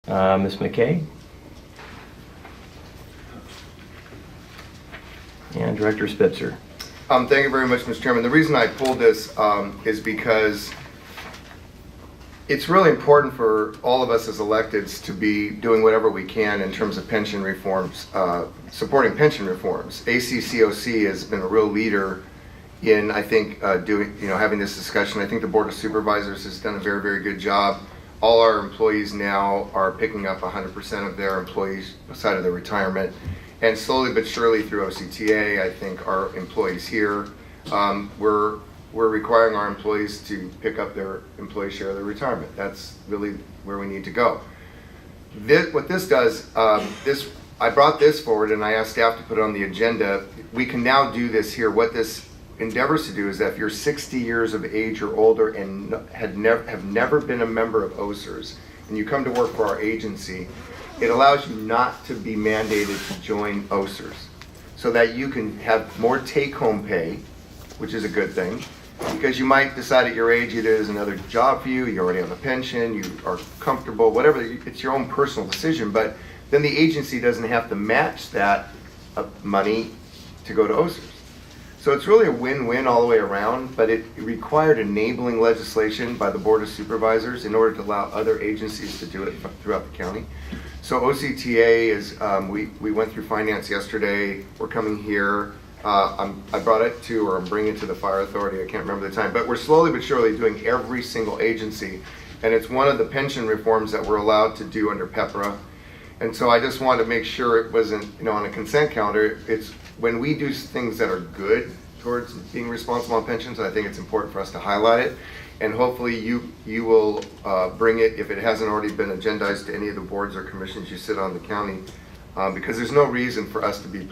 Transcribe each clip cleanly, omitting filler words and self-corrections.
Ms. McKay? And Director Spitzer. Thank you very much, Mr. Chairman. The reason I pulled this is because it's really important for all of us as electeds to be doing whatever we can in terms of pension reforms, supporting pension reforms. ACCOC has been a real leader in, I think, having this discussion. I think the Board of Supervisors has done a very, very good job. All our employees now are picking up 100% of their employees' side of their retirement. And slowly but surely through OCTA, I think our employees here, we're requiring our employees to pick up their employee share of their retirement. That's really where we need to go. What this does, I brought this forward and I asked staff to put it on the agenda. We can now do this here. What this endeavors to do is that if you're 60 years of age or older and have never been a member of OSERS and you come to work for our agency, it allows you not to be mandated to join OSERS so that you can have more take-home pay, which is a good thing, because you might decide at your age it is another job for you, you already have a pension, you are comfortable, whatever, it's your own personal decision, but then the agency doesn't have to match that money to go to OSERS. So it's really a win-win all the way around, but it required enabling legislation by the Board of Supervisors in order to allow other agencies to do it throughout the county. So OCTA is, we went through finance yesterday, we're coming here, I brought it to, or I'm bringing it to the Fire Authority, I can't remember the time, but we're slowly but surely doing every single agency, and it's one of the pension reforms that we're allowed to do under PEPRA. And so I just wanted to make sure it wasn't, on a consent calendar. It's when we do things that are good towards being responsible on pensions, I think it's important for us to highlight it. And hopefully you will bring it, if it hasn't already been agendized, to any of the boards or commissions you sit on in the county, because there's no reason for us to be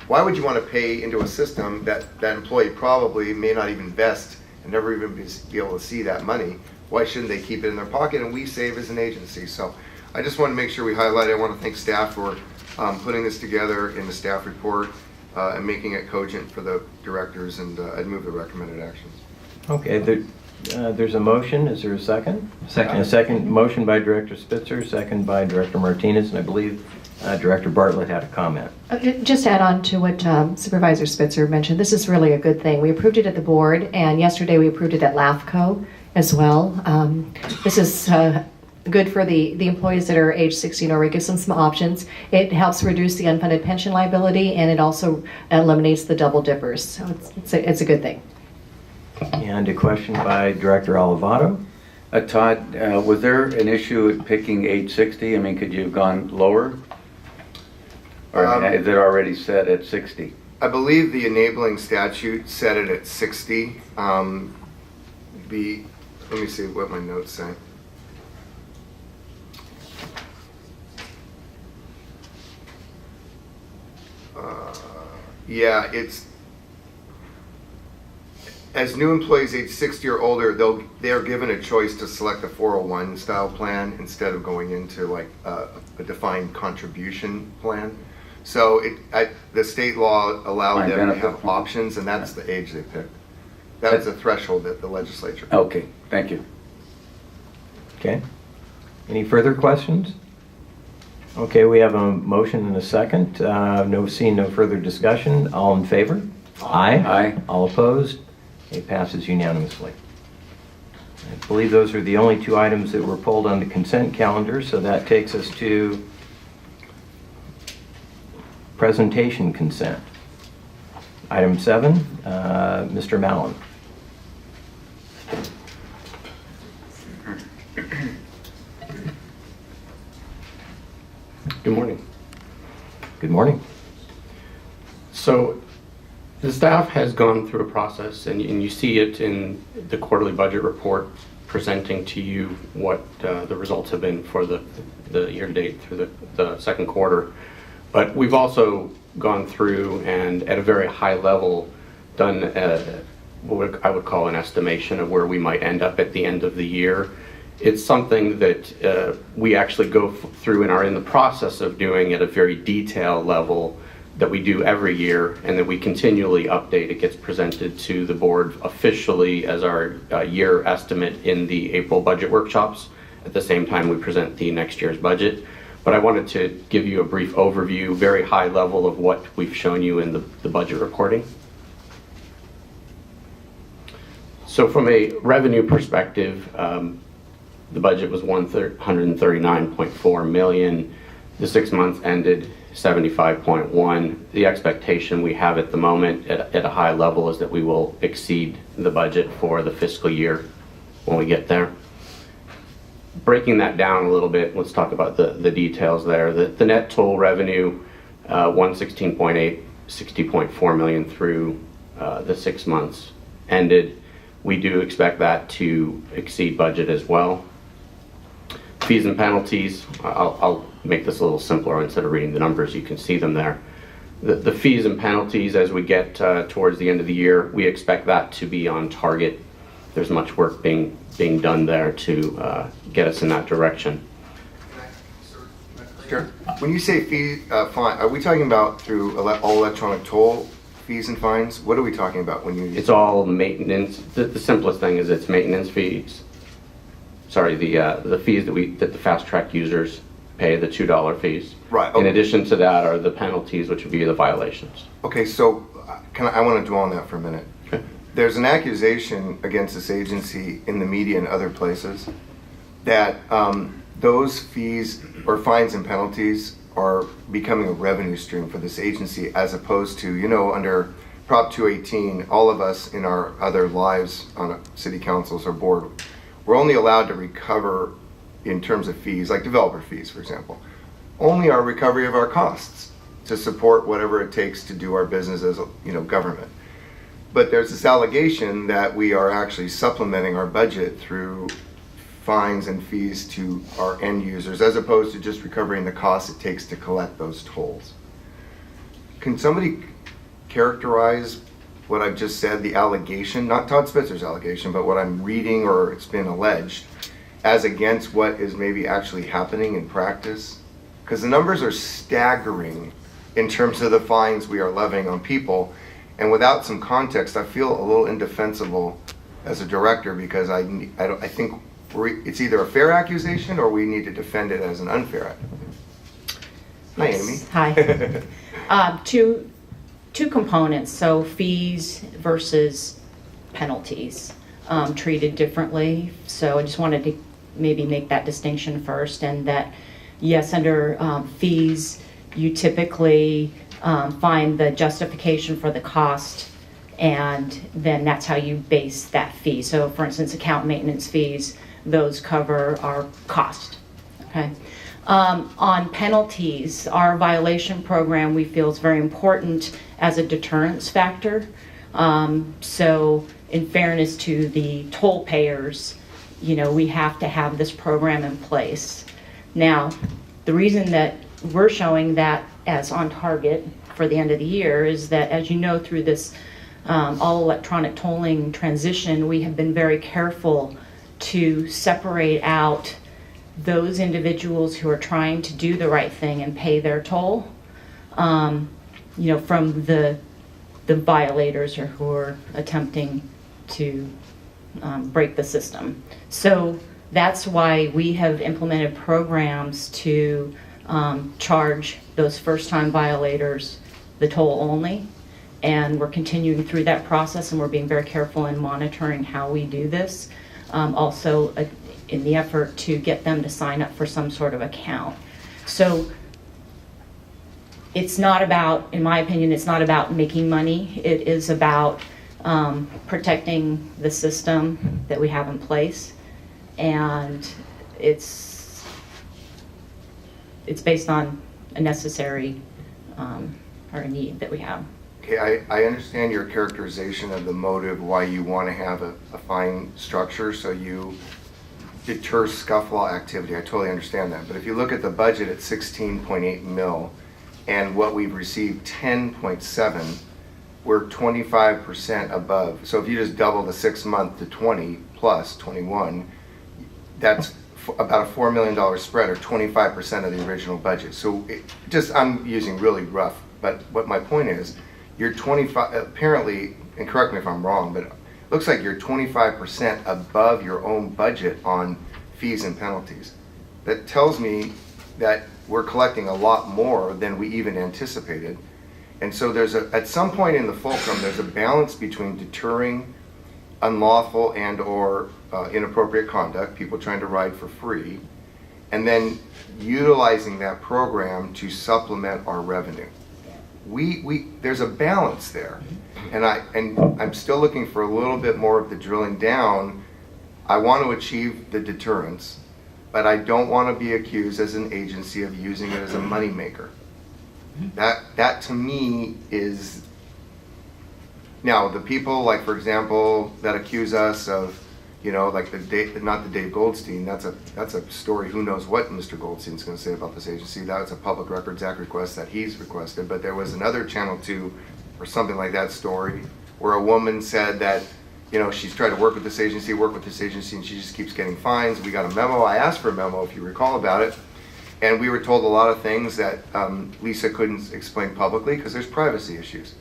why would you want to pay into a system that employee probably may not even vest and never even be able to see that money? Why shouldn't they keep it in their pocket and we save as an agency? So I just want to make sure we highlight it. I want to thank staff for putting this together in the staff report and making it cogent for the directors, and I'd move the recommended actions. Okay, there's a motion. Is there a second? Second. And a second motion by Director Spitzer, second by Director Martinez, and I believe Director Bartlett had a comment. Just to add on to what Supervisor Spitzer mentioned, this is really a good thing. We approved it at the board, and yesterday we approved it at LAFCO as well. This is good for the employees that are age 60 and over. It gives them some options. It helps reduce the unfunded pension liability, and it also eliminates the double dippers. So it's a good thing. And a question by Director Olivato. Todd, was there an issue at picking age 60? I mean, could you have gone lower? Or is it already set at 60? I believe the enabling statute set it at 60. Let me see what my notes say. Yeah, it's as new employees age 60 or older, they are given a choice to select a 401 style plan instead of going into like a defined contribution plan. So the state law allowed them to have options, and that's the age they picked. That was the threshold that the legislature picked. Okay, thank you. Okay. Any further questions? Okay, we have a motion and a second. Seeing no further discussion. All in favor? Aye. Aye. All opposed? It passes unanimously. I believe those are the only two items that were pulled on the consent calendar, so that takes us to presentation consent. Item 7, Mr. Mallon. Good morning. Good morning. So the staff has gone through a process, and you see it in the quarterly budget report presenting to you what the results have been for the year-to-date through the second quarter. But we've also gone through and at a very high level done what I would call an estimation of where we might end up at the end of the year. It's something that we actually go through and are in the process of doing at a very detailed level that we do every year, and that we continually update. It gets presented to the board officially as our year estimate in the April budget workshops, at the same time we present the next year's budget. But I wanted to give you a brief overview, very high level of what we've shown you in the budget reporting. So from a revenue perspective, the budget was $139.4 million. The 6 months ended 75.1. The expectation we have at the moment at a high level is that we will exceed the budget for the fiscal year when we get there. Breaking that down a little bit, let's talk about the details there. The net toll revenue, 116.8, 60.4 million through the 6 months ended. We do expect that to exceed budget as well. Fees and penalties, I'll make this a little simpler. Instead of reading the numbers, you can see them there. The fees and penalties, as we get towards the end of the year, we expect that to be on target. There's much work being done there to get us in that direction. Sure. When you say fee, fine, are we talking about through all electronic toll fees and fines? What are we talking about when you? It's all maintenance. The simplest thing is it's maintenance fees. Sorry, the fees that the fast track users pay, the $2 fees. Right. In addition to that are the penalties, which would be the violations. Okay, so I want to dwell on that for a minute. Okay. There's an accusation against this agency in the media and other places that those fees or fines and penalties are becoming a revenue stream for this agency, as opposed to, under Prop 218, all of us in our other lives on a city councils or board, we're only allowed to recover in terms of fees, like developer fees, for example, only our recovery of our costs to support whatever it takes to do our business as government. But there's this allegation that we are actually supplementing our budget through fines and fees to our end users, as opposed to just recovering the costs it takes to collect those tolls. Can somebody characterize what I've just said, the allegation, not Todd Spitzer's allegation, but what I'm reading or it's been alleged, as against what is maybe actually happening in practice? Because the numbers are staggering in terms of the fines we are levying on people. And without some context, I feel a little indefensible as a director, because I think it's either a fair accusation or we need to defend it as an unfair accusation. Hi, Amy. Hi. Two components, so fees versus penalties, treated differently. So I just wanted to maybe make that distinction first, and that yes, under fees, you typically find the justification for the cost, and then that's how you base that fee. So for instance, account maintenance fees, those cover our cost, okay? On penalties, our violation program we feel is very important as a deterrence factor. So in fairness to the toll payers, we have to have this program in place. Now, the reason that we're showing that as on target for the end of the year is that, as you know, through this all electronic tolling transition, we have been very careful to separate out those individuals who are trying to do the right thing and pay their toll, from the violators or who are attempting to break the system. So that's why we have implemented programs to charge those first-time violators the toll only, and we're continuing through that process, and we're being very careful in monitoring how we do this. Also, in the effort to get them to sign up for some sort of account. So it's not about, in my opinion, it's not about making money. It is about protecting the system that we have in place, and it's based on a necessary or a need that we have. Okay, I understand your characterization of the motive why you want to have a fine structure so you deter scuffle activity. I totally understand that. But if you look at the budget at 16.8 mil and what we've received 10.7, we're 25% above. So if you just double the 6 month to 20 plus 21, that's about a $4 million spread, or 25% of the original budget. So I'm using really rough, but what my point is, you're 25, apparently, and correct me if I'm wrong, but it looks like you're 25% above your own budget on fees and penalties. That tells me that we're collecting a lot more than we even anticipated. And so at some point in the fulcrum, there's a balance between deterring unlawful and or inappropriate conduct, people trying to ride for free, and then utilizing that program to supplement our revenue. There's a balance there. And I'm still looking for a little bit more of the drilling down. I want to achieve the deterrence, but I don't want to be accused as an agency of using it as a moneymaker. That to me is, now the people, like for example, that accuse us of, like not the Dave Goldstein, that's a story, who knows what Mr. Goldstein's going to say about this agency. That was a Public Records Act request that he's requested, but there was another Channel 2 or something like that story where a woman said that, she's tried to work with this agency, and she just keeps getting fines. We got a memo. I asked for a memo, if you recall, about it. And we were told a lot of things that Lisa couldn't explain publicly because there's privacy issues.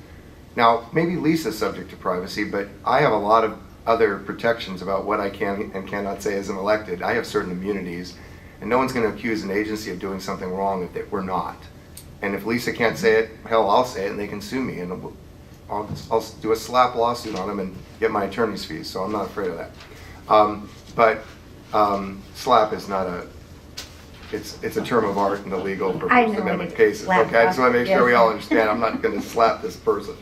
Now, maybe Lisa's subject to privacy, but I have a lot of other protections about what I can and cannot say as an elected. I have certain immunities, and no one's going to accuse an agency of doing something wrong if we're not. And if Lisa can't say it, hell, I'll say it, and they can sue me, and I'll do a slap lawsuit on them and get my attorney's fees, so I'm not afraid of that. But slap is not it's a term of art in the legal for I First know Amendment it is. cases. Slap Okay, I just want to make sure we yes. all understand. I'm not going to slap this person.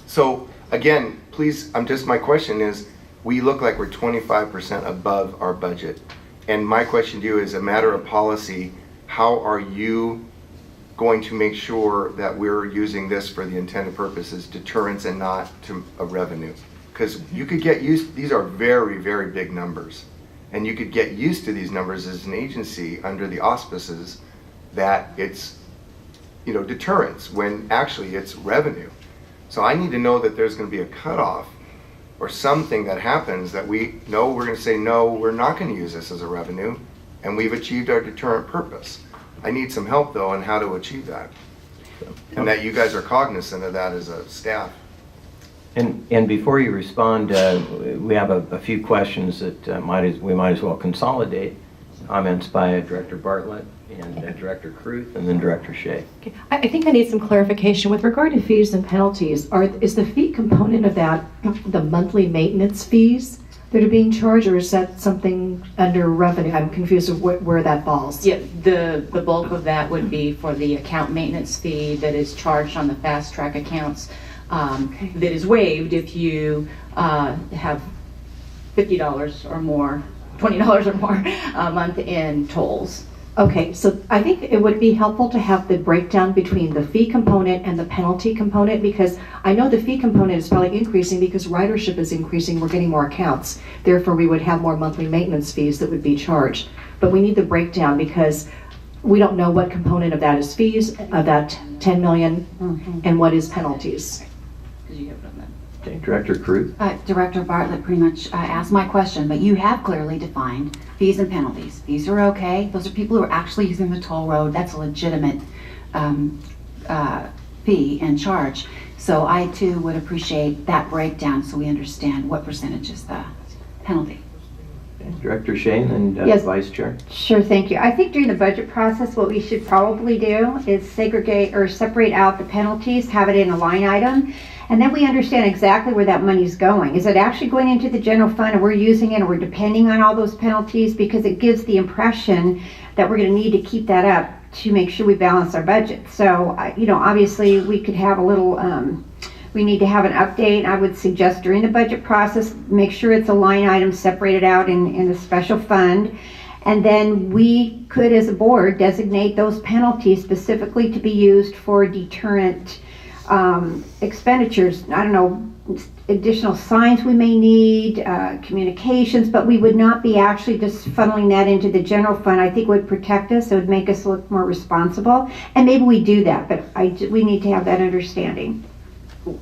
So again, please, my question is, we look like we're 25% above our budget. And my question to you is a matter of policy. How are you going to make sure that we're using this for the intended purposes, deterrence and not to a revenue? Because you could get used, these are very, very big numbers. And you could get used to these numbers as an agency under the auspices that it's, deterrence, when actually it's revenue. So I need to know that there's going to be a cutoff or something that happens that we know we're going to say, no, we're not going to use this as a revenue, and we've achieved our deterrent purpose. I need some help, though, on how to achieve that. And that you guys are cognizant of that as a staff. And before you respond, we have a few questions that we might as well consolidate. Comments by Director Bartlett and Director Kruth, and then Director Shea. Okay. I think I need some clarification with regard to fees and penalties. Is the fee component of that the monthly maintenance fees that are being charged, or is that something under revenue? I'm confused of where that falls. Yeah, the bulk of that would be for the account maintenance fee that is charged on the fast track accounts, that is waived if you have $50 or more, $20 or more a month in tolls. Okay, so I think it would be helpful to have the breakdown between the fee component and the penalty component, because I know the fee component is probably increasing because ridership is increasing, we're getting more accounts. Therefore, we would have more monthly maintenance fees that would be charged. But we need the breakdown because we don't know what component of that is fees, of that 10 million, and what is penalties. Because you have it on that. Okay, Director Kruth. Director Bartlett pretty much asked my question, but you have clearly defined fees and penalties. Fees are okay. Those are people who are actually using the toll road. That's a legitimate fee and charge. So I too would appreciate that breakdown so we understand what percentage is the penalty. Okay, Director Shea, and then Yes. Vice Chair. Sure, thank you. I think during the budget process, what we should probably do is segregate or separate out the penalties, have it in a line item, and then we understand exactly where that money's going. Is it actually going into the general fund and we're using it, or we're depending on all those penalties? Because it gives the impression that we're going to need to keep that up to make sure we balance our budget. So, obviously we could have a little, we need to have an update. I would suggest during the budget process, make sure it's a line item separated out in a special fund. And then we could, as a board, designate those penalties specifically to be used for deterrent expenditures. I don't know, additional signs we may need, communications, but we would not be actually just funneling that into the general fund. I think it would protect us. It would make us look more responsible. And maybe we do that, but we need to have that understanding.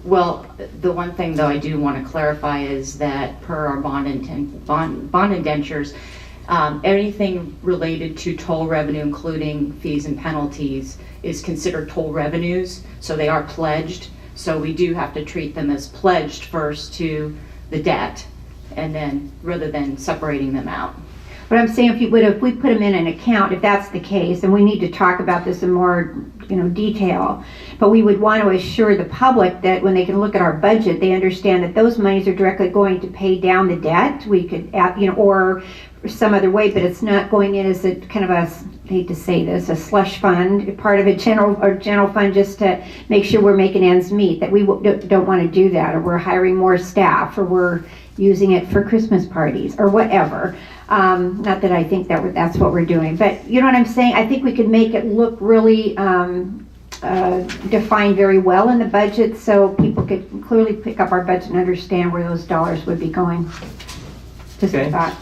Well, the one thing though I do want to clarify is that per our bond indentures, anything related to toll revenue, including fees and penalties, is considered toll revenues, so they are pledged. So we do have to treat them as pledged first to the debt, and then, rather than separating them out. But I'm saying if we put them in an account, if that's the case, and we need to talk about this in more, detail, but we would want to assure the public that when they can look at our budget, they understand that those monies are directly going to pay down the debt. We could, or some other way, but it's not going in as a kind of a, I hate to say this, a slush fund, part of a general fund just to make sure we're making ends meet, that we don't want to do that, or we're hiring more staff, or we're using it for Christmas parties, or whatever. Not that I think that's what we're doing, but you know what I'm saying? I think we could make it look really defined very well in the budget, so people could clearly pick up our budget and understand where those dollars would be going. Just a Okay. thought.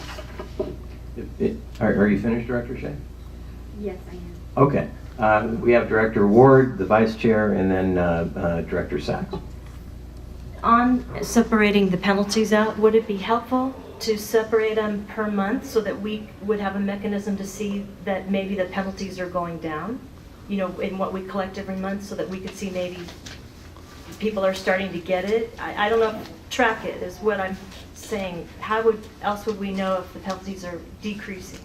Are you finished, Director Shea? Yes, I am. Okay. We have Director Ward, the Vice Chair, and then Director Sachs. On separating the penalties out, would it be helpful to separate them per month so that we would have a mechanism to see that maybe the penalties are going down, in what we collect every month, so that we could see maybe people are starting to get it? I don't know, track it is what I'm saying. How else would we know if the penalties are decreasing?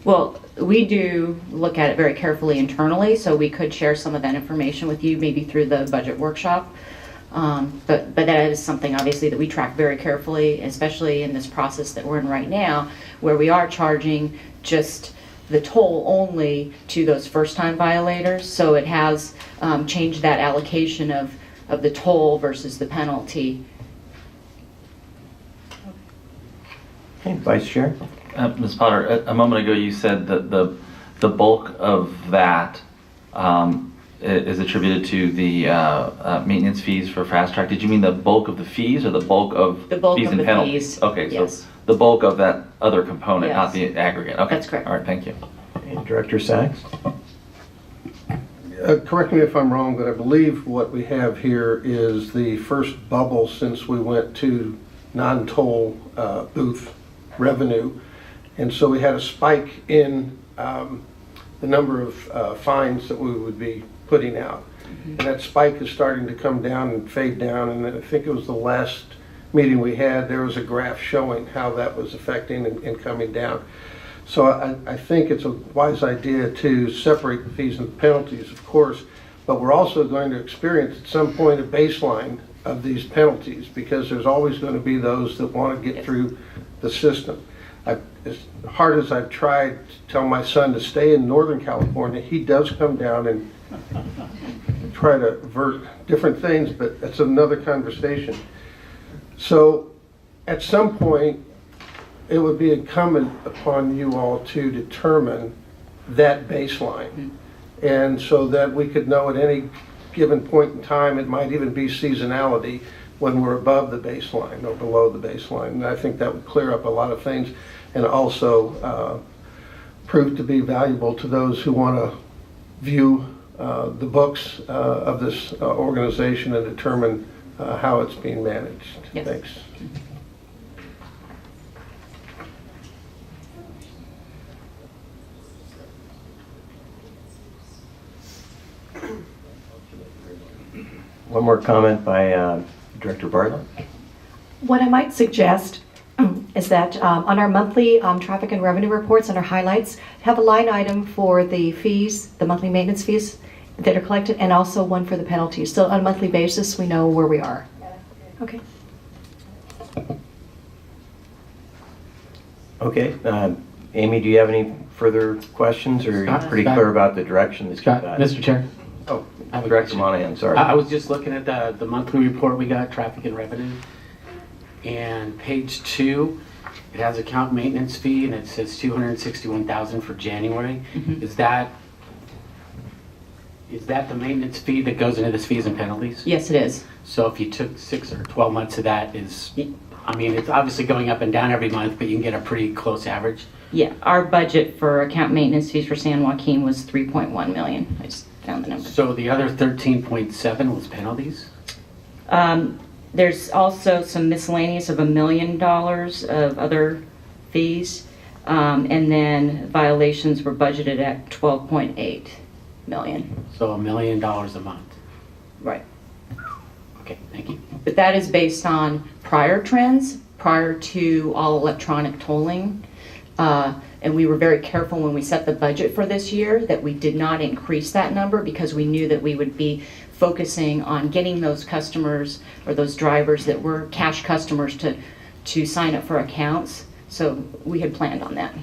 Well, we do look at it very carefully internally, so we could share some of that information with you, maybe through the budget workshop. But that is something obviously that we track very carefully, especially in this process that we're in right now, where we are charging just the toll only to those first-time violators. So it has changed that allocation of the toll versus the penalty. Okay, Vice Chair? Ms. Potter, a moment ago you said that the bulk of that is attributed to the maintenance fees for Fast Track. Did you mean the bulk of the fees or the bulk of The bulk fees of and the penalties? fees, Okay, yes. so the bulk of that other component, not Yes. the aggregate. Okay, That's correct. All right, thank you. And Director Sachs? Correct me if I'm wrong, but I believe what we have here is the first bubble since we went to non-toll booth revenue. And so we had a spike in the number of fines that we would be putting out. And that spike is starting to come down and fade down. And I think it was the last meeting we had, there was a graph showing how that was affecting and coming down. So I think it's a wise idea to separate the fees and penalties, of course, but we're also going to experience at some point a baseline of these penalties, because there's always going to be those that want to get through the system. As hard as I've tried to tell my son to stay in Northern California, he does come down and try to avert different things, but that's another conversation. So at some point, it would be incumbent upon you all to determine that baseline. And so that we could know at any given point in time, it might even be seasonality, when we're above the baseline or below the baseline. And I think that would clear up a lot of things, and also prove to be valuable to those who want to view the books of this organization and determine how it's being managed. Yes. Thanks. One more comment by Director Bartlett. What I might suggest is that on our monthly traffic and revenue reports, under highlights, have a line item for the fees, the monthly maintenance fees that are collected, and also one for the penalties. So on a monthly basis, we know where we are. Okay. Okay, Amy, do you have any further questions, or are you pretty clear about the direction that you've Scott, got? Mr. Chair. Oh, I have a Director question. Monahan, sorry. I was just looking at the monthly report we got, traffic and revenue, and page 2, it has account maintenance fee, and it says $261,000 for January. Is that the maintenance fee that goes into this fees and penalties? Yes, it is. So if you took 6 or 12 months of that, it's obviously going up and down every month, but you can get a pretty close average. Yeah, our budget for account maintenance fees for San Joaquin was 3.1 million. I just found the number. So the other 13.7 was penalties? There's also some miscellaneous of $1 million of other fees. And then violations were budgeted at 12.8 million. So $1 million a month. Right. Okay, thank you. But that is based on prior trends prior to all electronic tolling. And we were very careful when we set the budget for this year that we did not increase that number because we knew that we would be focusing on getting those customers or those drivers that were cash customers to sign up for accounts. So we had planned on that.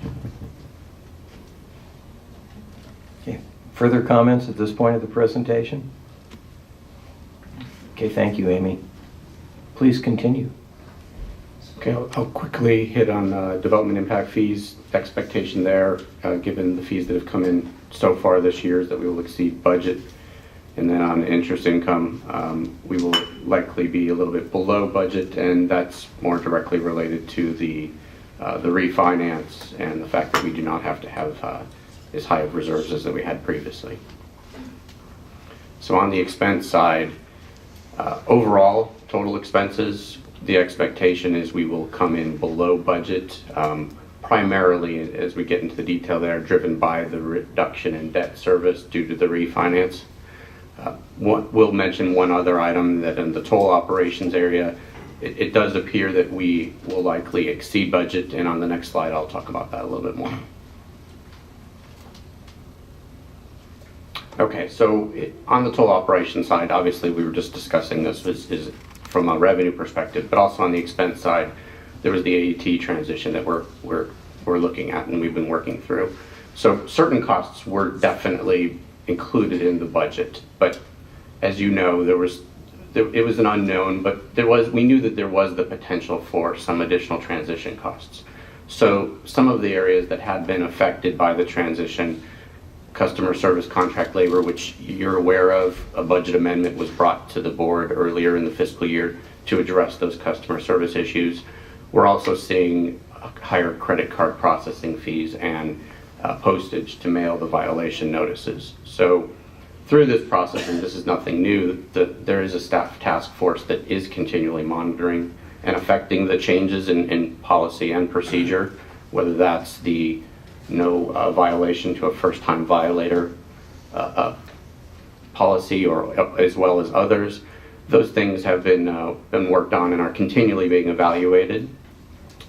Okay. Further comments at this point of the presentation? Okay, thank you, Amy. Please continue. Okay, I'll quickly hit on development impact fees. Expectation there, given the fees that have come in so far this year, is that we will exceed budget. And then on interest income, we will likely be a little bit below budget, and that's more directly related to the refinance and the fact that we do not have to have as high of reserves as that we had previously. So on the expense side, overall total expenses, the expectation is we will come in below budget, primarily as we get into the detail there, driven by the reduction in debt service due to the refinance. We'll mention one other item, that in the toll operations area, it does appear that we will likely exceed budget, and on the next slide I'll talk about that a little bit more. Okay, so on the toll operations side, obviously we were just discussing this is from a revenue perspective, but also on the expense side, there was the AET transition that we're looking at and we've been working through. So certain costs were definitely included in the budget, but as you know, it was an unknown, but we knew that there was the potential for some additional transition costs. So some of the areas that had been affected by the transition, customer service contract labor, which you're aware of, a budget amendment was brought to the board earlier in the fiscal year to address those customer service issues. We're also seeing higher credit card processing fees and postage to mail the violation notices. So through this process, and this is nothing new, there is a staff task force that is continually monitoring and affecting the changes in policy and procedure, whether that's the no violation to a first-time violator policy, or as well as others. Those things have been worked on and are continually being evaluated.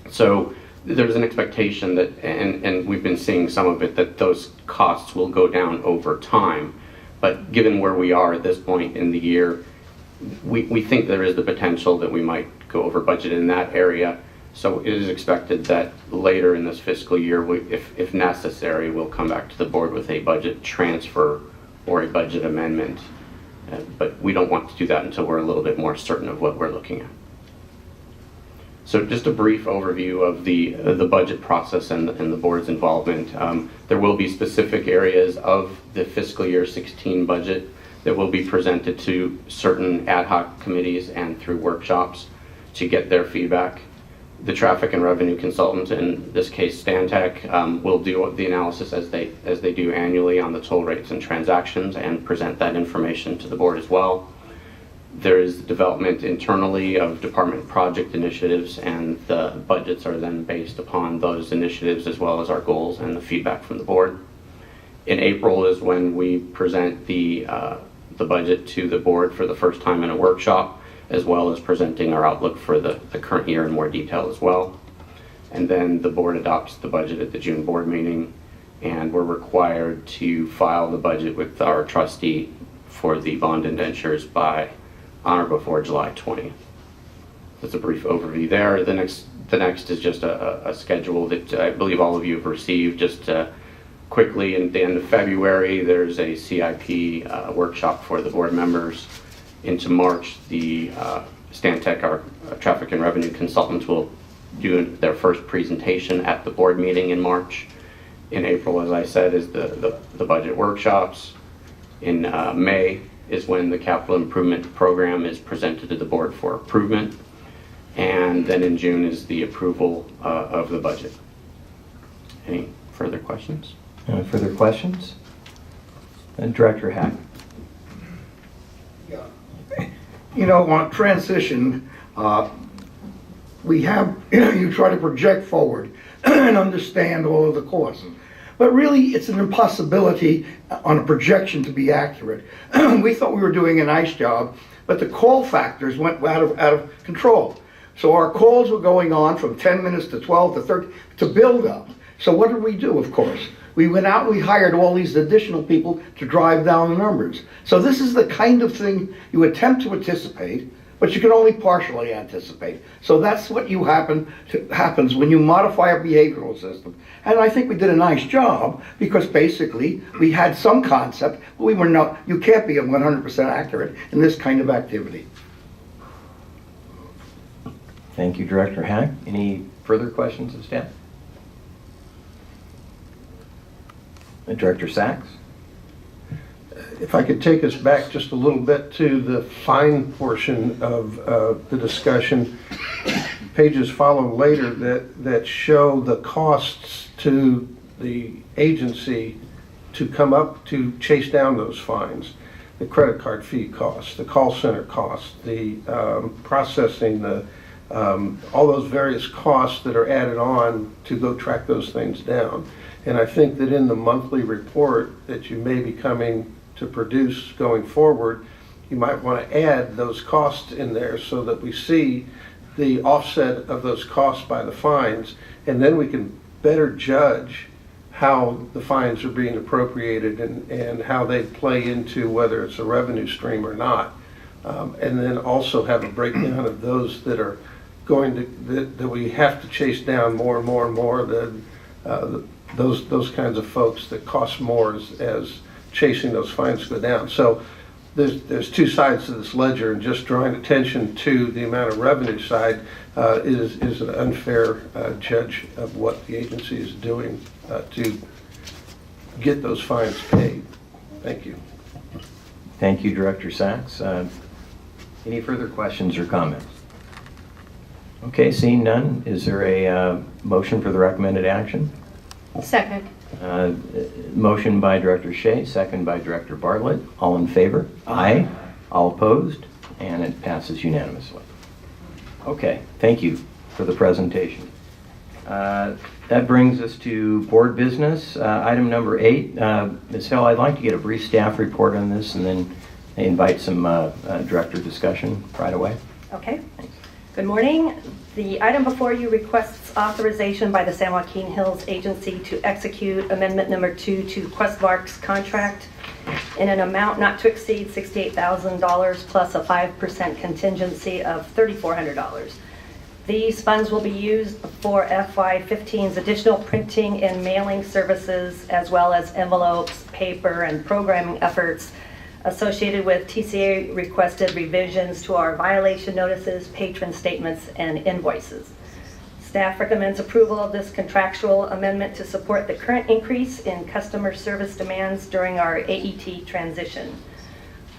So there's an expectation that, and we've been seeing some of it, that those costs will go down over time. But given where we are at this point in the year, we think there is the potential that we might go over budget in that area. So it is expected that later in this fiscal year, if necessary, we'll come back to the board with a budget transfer or a budget amendment. But we don't want to do that until we're a little bit more certain of what we're looking at. So just a brief overview of the budget process and the board's involvement. There will be specific areas of the fiscal year 16 budget that will be presented to certain ad hoc committees and through workshops to get their feedback. The traffic and revenue consultant, in this case Stantec, will do the analysis as they do annually on the toll rates and transactions and present that information to the board as well. There is development internally of department project initiatives, and the budgets are then based upon those initiatives as well as our goals and the feedback from the board. In April is when we present the budget to the board for the first time in a workshop, as well as presenting our outlook for the current year in more detail as well. And then the board adopts the budget at the June board meeting, and we're required to file the budget with our trustee for the bond indentures on or before July 20th. That's a brief overview there. The next is just a schedule that I believe all of you have received. Just quickly, at the end of February, there's a CIP workshop for the board members. Into March, the Stantec, our traffic and revenue consultants, will do their first presentation at the board meeting in March. In April, as I said, is the budget workshops. In May is when the capital improvement program is presented to the board for approval. And then in June is the approval of the budget. Any further questions? Further questions? And Director Hack. You know, on transition, we have, you try to project forward and understand all of the costs. But really, it's an impossibility on a projection to be accurate. We thought we were doing a nice job, but the call factors went out of control. So our calls were going on from 10 minutes to 12 to 30 to build up. So what did we do, of course? We went out and we hired all these additional people to drive down the numbers. So this is the kind of thing you attempt to anticipate, but you can only partially anticipate. So that's what happens when you modify a behavioral system. And I think we did a nice job because basically we had some concept, but you can't be 100% accurate in this kind of activity. Thank you, Director Hack. Any further questions of staff? Director Sachs? If I could take us back just a little bit to the fine portion of the discussion, pages follow later that show the costs to the agency to come up to chase down those fines. The credit card fee costs, the call center costs, the processing, all those various costs that are added on to go track those things down. And I think that in the monthly report that you may be coming to produce going forward, you might want to add those costs in there so that we see the offset of those costs by the fines, and then we can better judge how the fines are being appropriated and how they play into whether it's a revenue stream or not. And then also have a breakdown of those that are that we have to chase down more and more and more, those kinds of folks that cost more as chasing those fines go down. So there's two sides to this ledger, and just drawing attention to the amount of revenue side is an unfair judge of what the agency is doing to get those fines paid. Thank you. Thank you, Director Sachs. Any further questions or comments? Okay, seeing none, is there a motion for the recommended action? Second. Motion by Director Shea, second by Director Bartlett. All in favor? Aye. All opposed? And it passes unanimously. Okay, thank you for the presentation. That brings us to board business. Item number 8. Ms. Hill, I'd like to get a brief staff report on this and then invite some director discussion right away. Okay. Thanks. Good morning. The item before you requests authorization by the San Joaquin Hills Agency to execute Amendment Number 2 to Questmark's contract in an amount not to exceed $68,000 plus a 5% contingency of $3,400. These funds will be used for FY15's additional printing and mailing services, as well as envelopes, paper, and programming efforts associated with TCA requested revisions to our violation notices, patron statements, and invoices. Staff recommends approval of this contractual amendment to support the current increase in customer service demands during our AET transition.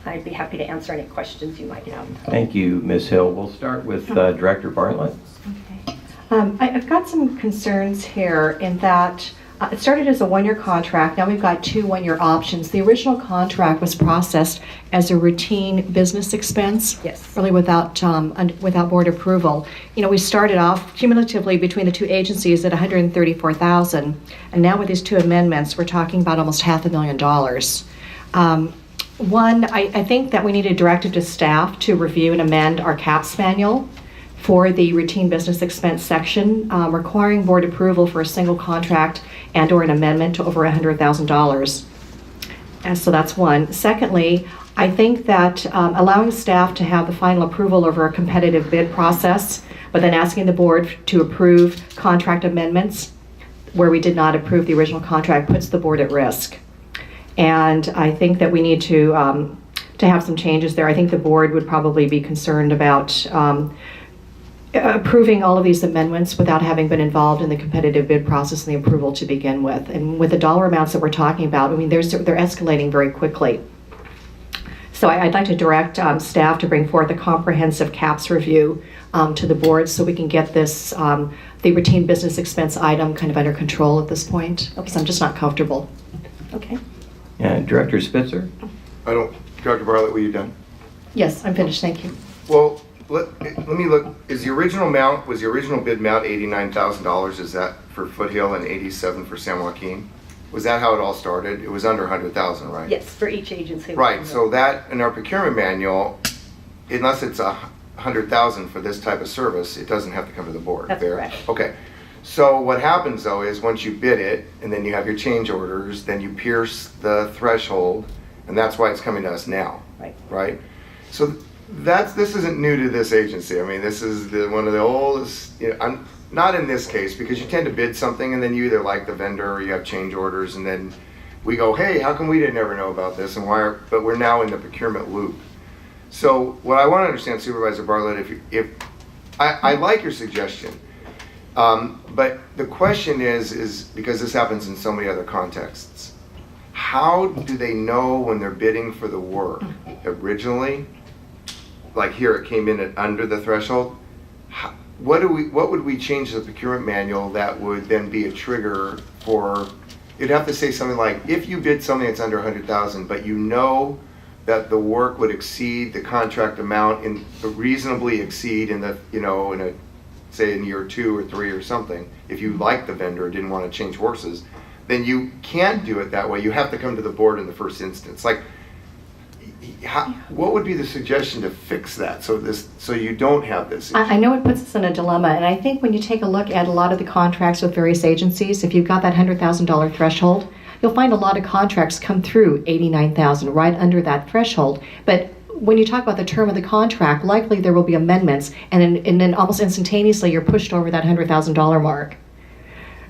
I'd be happy to answer any questions you might have. Thank you, Ms. Hill. We'll start with Director Bartlett. Okay. I've got some concerns here in that it started as a one-year contract. Now we've got 2 one-year options. The original contract was processed as a routine business expense, Yes. really without board approval. You know, we started off cumulatively between the 2 agencies at $134,000, and now with these 2 amendments, we're talking about almost $500,000. One, I think that we need a directive to staff to review and amend our CAPS manual for the routine business expense section, requiring board approval for a single contract and or an amendment to over $100,000. And so that's one. Secondly, I think that allowing staff to have the final approval over a competitive bid process, but then asking the board to approve contract amendments where we did not approve the original contract puts the board at risk. And I think that we need to have some changes there. I think the board would probably be concerned about approving all of these amendments without having been involved in the competitive bid process and the approval to begin with. And with the dollar amounts that we're talking about, I mean, they're escalating very quickly. So I'd like to direct staff to bring forth a comprehensive CAPS review to the board so we can get this, the routine business expense item kind of under control at this point, because I'm just not comfortable. Okay. Director Spitzer? Director Bartlett, were you done? Yes, I'm finished, thank you. Well, let me look. Was the original bid amount $89,000? Is that for Foothill and $87,000 for San Joaquin? Was that how it all started? It was under $100,000, right? Yes, for each agency. Right, so that, in our procurement manual, unless it's 100,000 for this type of service, it doesn't have to come to the board. That's fair? correct. Okay. So what happens though is once you bid it, and then you have your change orders, then you pierce the threshold, and that's why it's coming to us now. Right. Right? So this isn't new to this agency. I mean, this is one of the oldest, I'm not in this case, because you tend to bid something and then you either like the vendor or you have change orders, and then we go, hey, how come we didn't ever know about this, and but we're now in the procurement loop. So what I want to understand, Supervisor Bartlett, if I like your suggestion, but the question is because this happens in so many other contexts, how do they know when they're bidding for the work originally? Like here, it came in at under the threshold. What would we change the procurement manual that would then be a trigger for? You'd have to say something like, if you bid something that's under 100,000, but you know that the work would exceed the contract amount and reasonably exceed in the, say in year 2 or 3 or something, if you liked the vendor or didn't want to change horses, then you can't do it that way. You have to come to the board in the first instance. Like, what would be the suggestion to fix that so you don't have this issue? I know it puts us in a dilemma, and I think when you take a look at a lot of the contracts with various agencies, if you've got that $100,000 threshold, you'll find a lot of contracts come through $89,000, right under that threshold. But when you talk about the term of the contract, likely there will be amendments, and then almost instantaneously you're pushed over that $100,000 mark.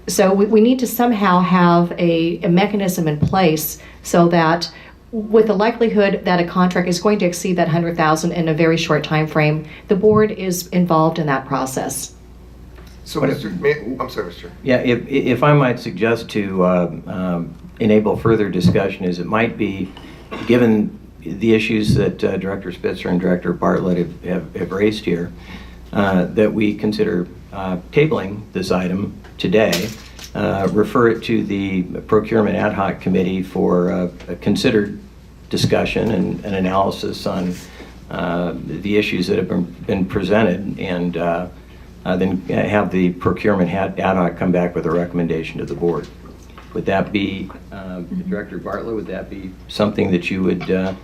So we need to somehow have a mechanism in place so that with the likelihood that a contract is going to exceed that $100,000 in a very short time frame, the board is involved in that process. So, I'm sorry, Mr. Yeah, if I might suggest to enable further discussion, is it might be, given the issues that Director Spitzer and Director Bartlett have raised here, that we consider tabling this item today, refer it to the Procurement Ad Hoc Committee for a considered discussion and an analysis on the issues that have been presented, and then have the Procurement Ad Hoc come back with a recommendation to the board. Would that be, Director Bartlett, would that be something that you would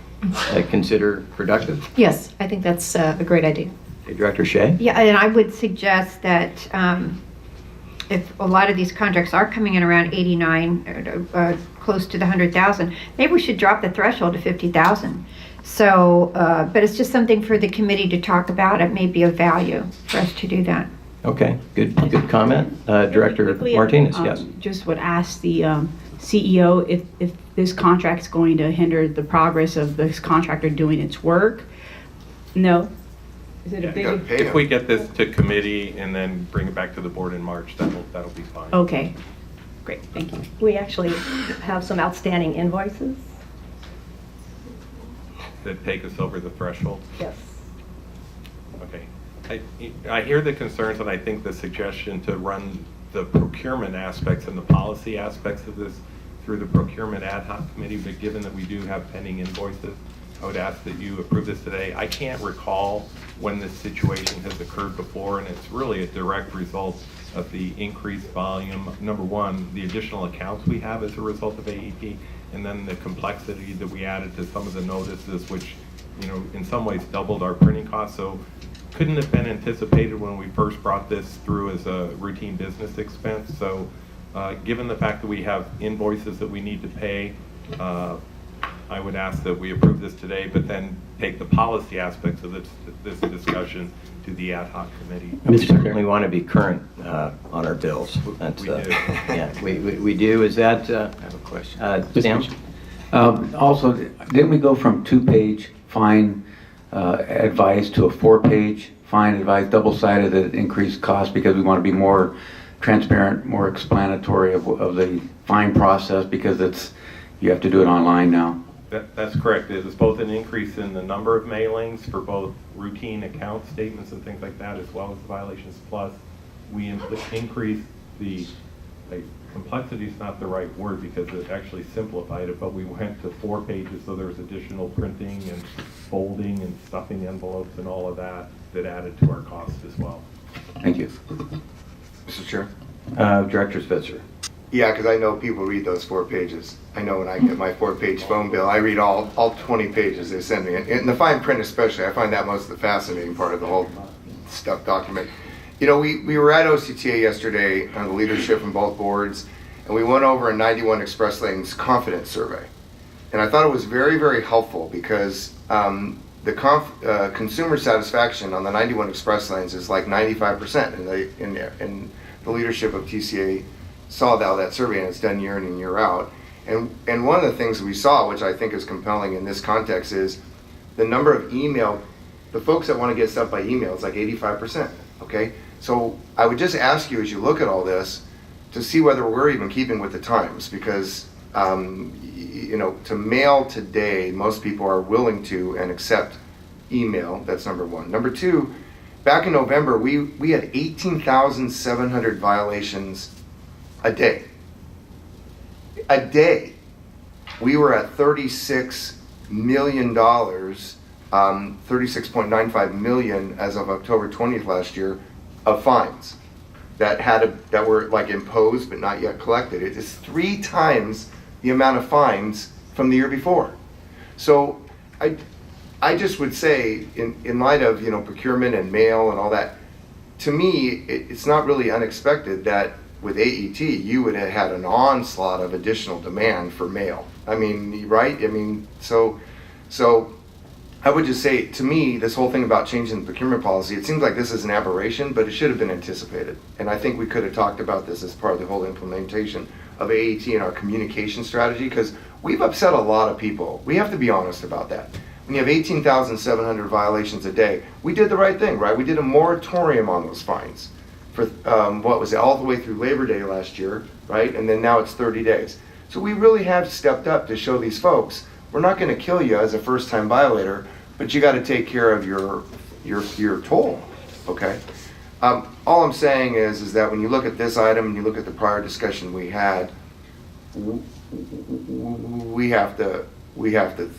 consider productive? Yes, I think that's a great idea. Okay, Director Shea? Yeah, and I would suggest that if a lot of these contracts are coming in around 89, close to the 100,000, maybe we should drop the threshold to 50,000. So, but it's just something for the committee to talk about. It may be of value for us to do that. Okay, good comment. Director Martinez, yes. Just would ask the CEO if this contract's going to hinder the progress of this contractor doing its work. No? Is it a big? If we get this to committee and then bring it back to the board in March, that'll be fine. Okay, great, thank you. We actually have some outstanding invoices. That take us over the threshold? Yes. Okay. I hear the concerns, and I think the suggestion to run the procurement aspects and the policy aspects of this through the Procurement Ad Hoc Committee, but given that we do have pending invoices, I would ask that you approve this today. I can't recall when this situation has occurred before, and it's really a direct result of the increased volume. Number one, the additional accounts we have as a result of AEP, and then the complexity that we added to some of the notices, which, in some ways doubled our printing costs. So couldn't have been anticipated when we first brought this through as a routine business expense. So given the fact that we have invoices that we need to pay, I would ask that we approve this today, but then take the policy aspects of this discussion to the ad hoc committee. We certainly want to be current on our bills. That's, we do. Yeah, we do. Is that? I have a question. Sam? Also, didn't we go from 2-page fine advice to a 4-page fine advice, double-sided, that increased cost because we want to be more transparent, more explanatory of the fine process, because you have to do it online now? That's correct. It was both an increase in the number of mailings for both routine account statements and things like that, as well as the violations. Plus, we increased the complexity is not the right word because it actually simplified it, but we went to 4 pages, so there was additional printing and folding and stuffing envelopes and all of that added to our cost as well. Thank you. Mr. Chair? Director Spitzer. Yeah, because I know people read those 4 pages. I know when I get my 4-page phone bill, I read all 20 pages they send me. And the fine print especially, I find that most of the fascinating part of the whole stuff document. You know, we were at OCTA yesterday on the leadership from both boards, and we went over a 91 Express Lanes confidence survey. And I thought it was very, very helpful because the consumer satisfaction on the 91 Express Lanes is like 95%, and the leadership of TCA saw that survey, and it's done year in and year out. And one of the things we saw, which I think is compelling in this context, is the number of the folks that want to get stuff by email is like 85%, okay? So I would just ask you, as you look at all this, to see whether we're even keeping with the times, because you know, to mail today, most people are willing to and accept email. That's number one. Number two, back in November, we had 18,700 violations a day. A day. We were at $36 million, 36.95 million as of October 20th last year of fines that were like imposed but not yet collected. It is 3 times the amount of fines from the year before. So I just would say, in light of, you know, procurement and mail and all that, to me, it's not really unexpected that with AET, you would have had an onslaught of additional demand for mail. I mean, right? I mean, so I would just say, to me, this whole thing about changing the procurement policy, it seems like this is an aberration, but it should have been anticipated. And I think we could have talked about this as part of the whole implementation of AET and our communication strategy, because we've upset a lot of people. We have to be honest about that. When you have 18,700 violations a day, we did the right thing, right? We did a moratorium on those fines for, what was it, all the way through Labor Day last year, right? And then now it's 30 days. So we really have stepped up to show these folks, we're not gonna kill you as a first-time violator, but you gotta take care of your toll, okay? All I'm saying is that when you look at this item and you look at the prior discussion we had, we have to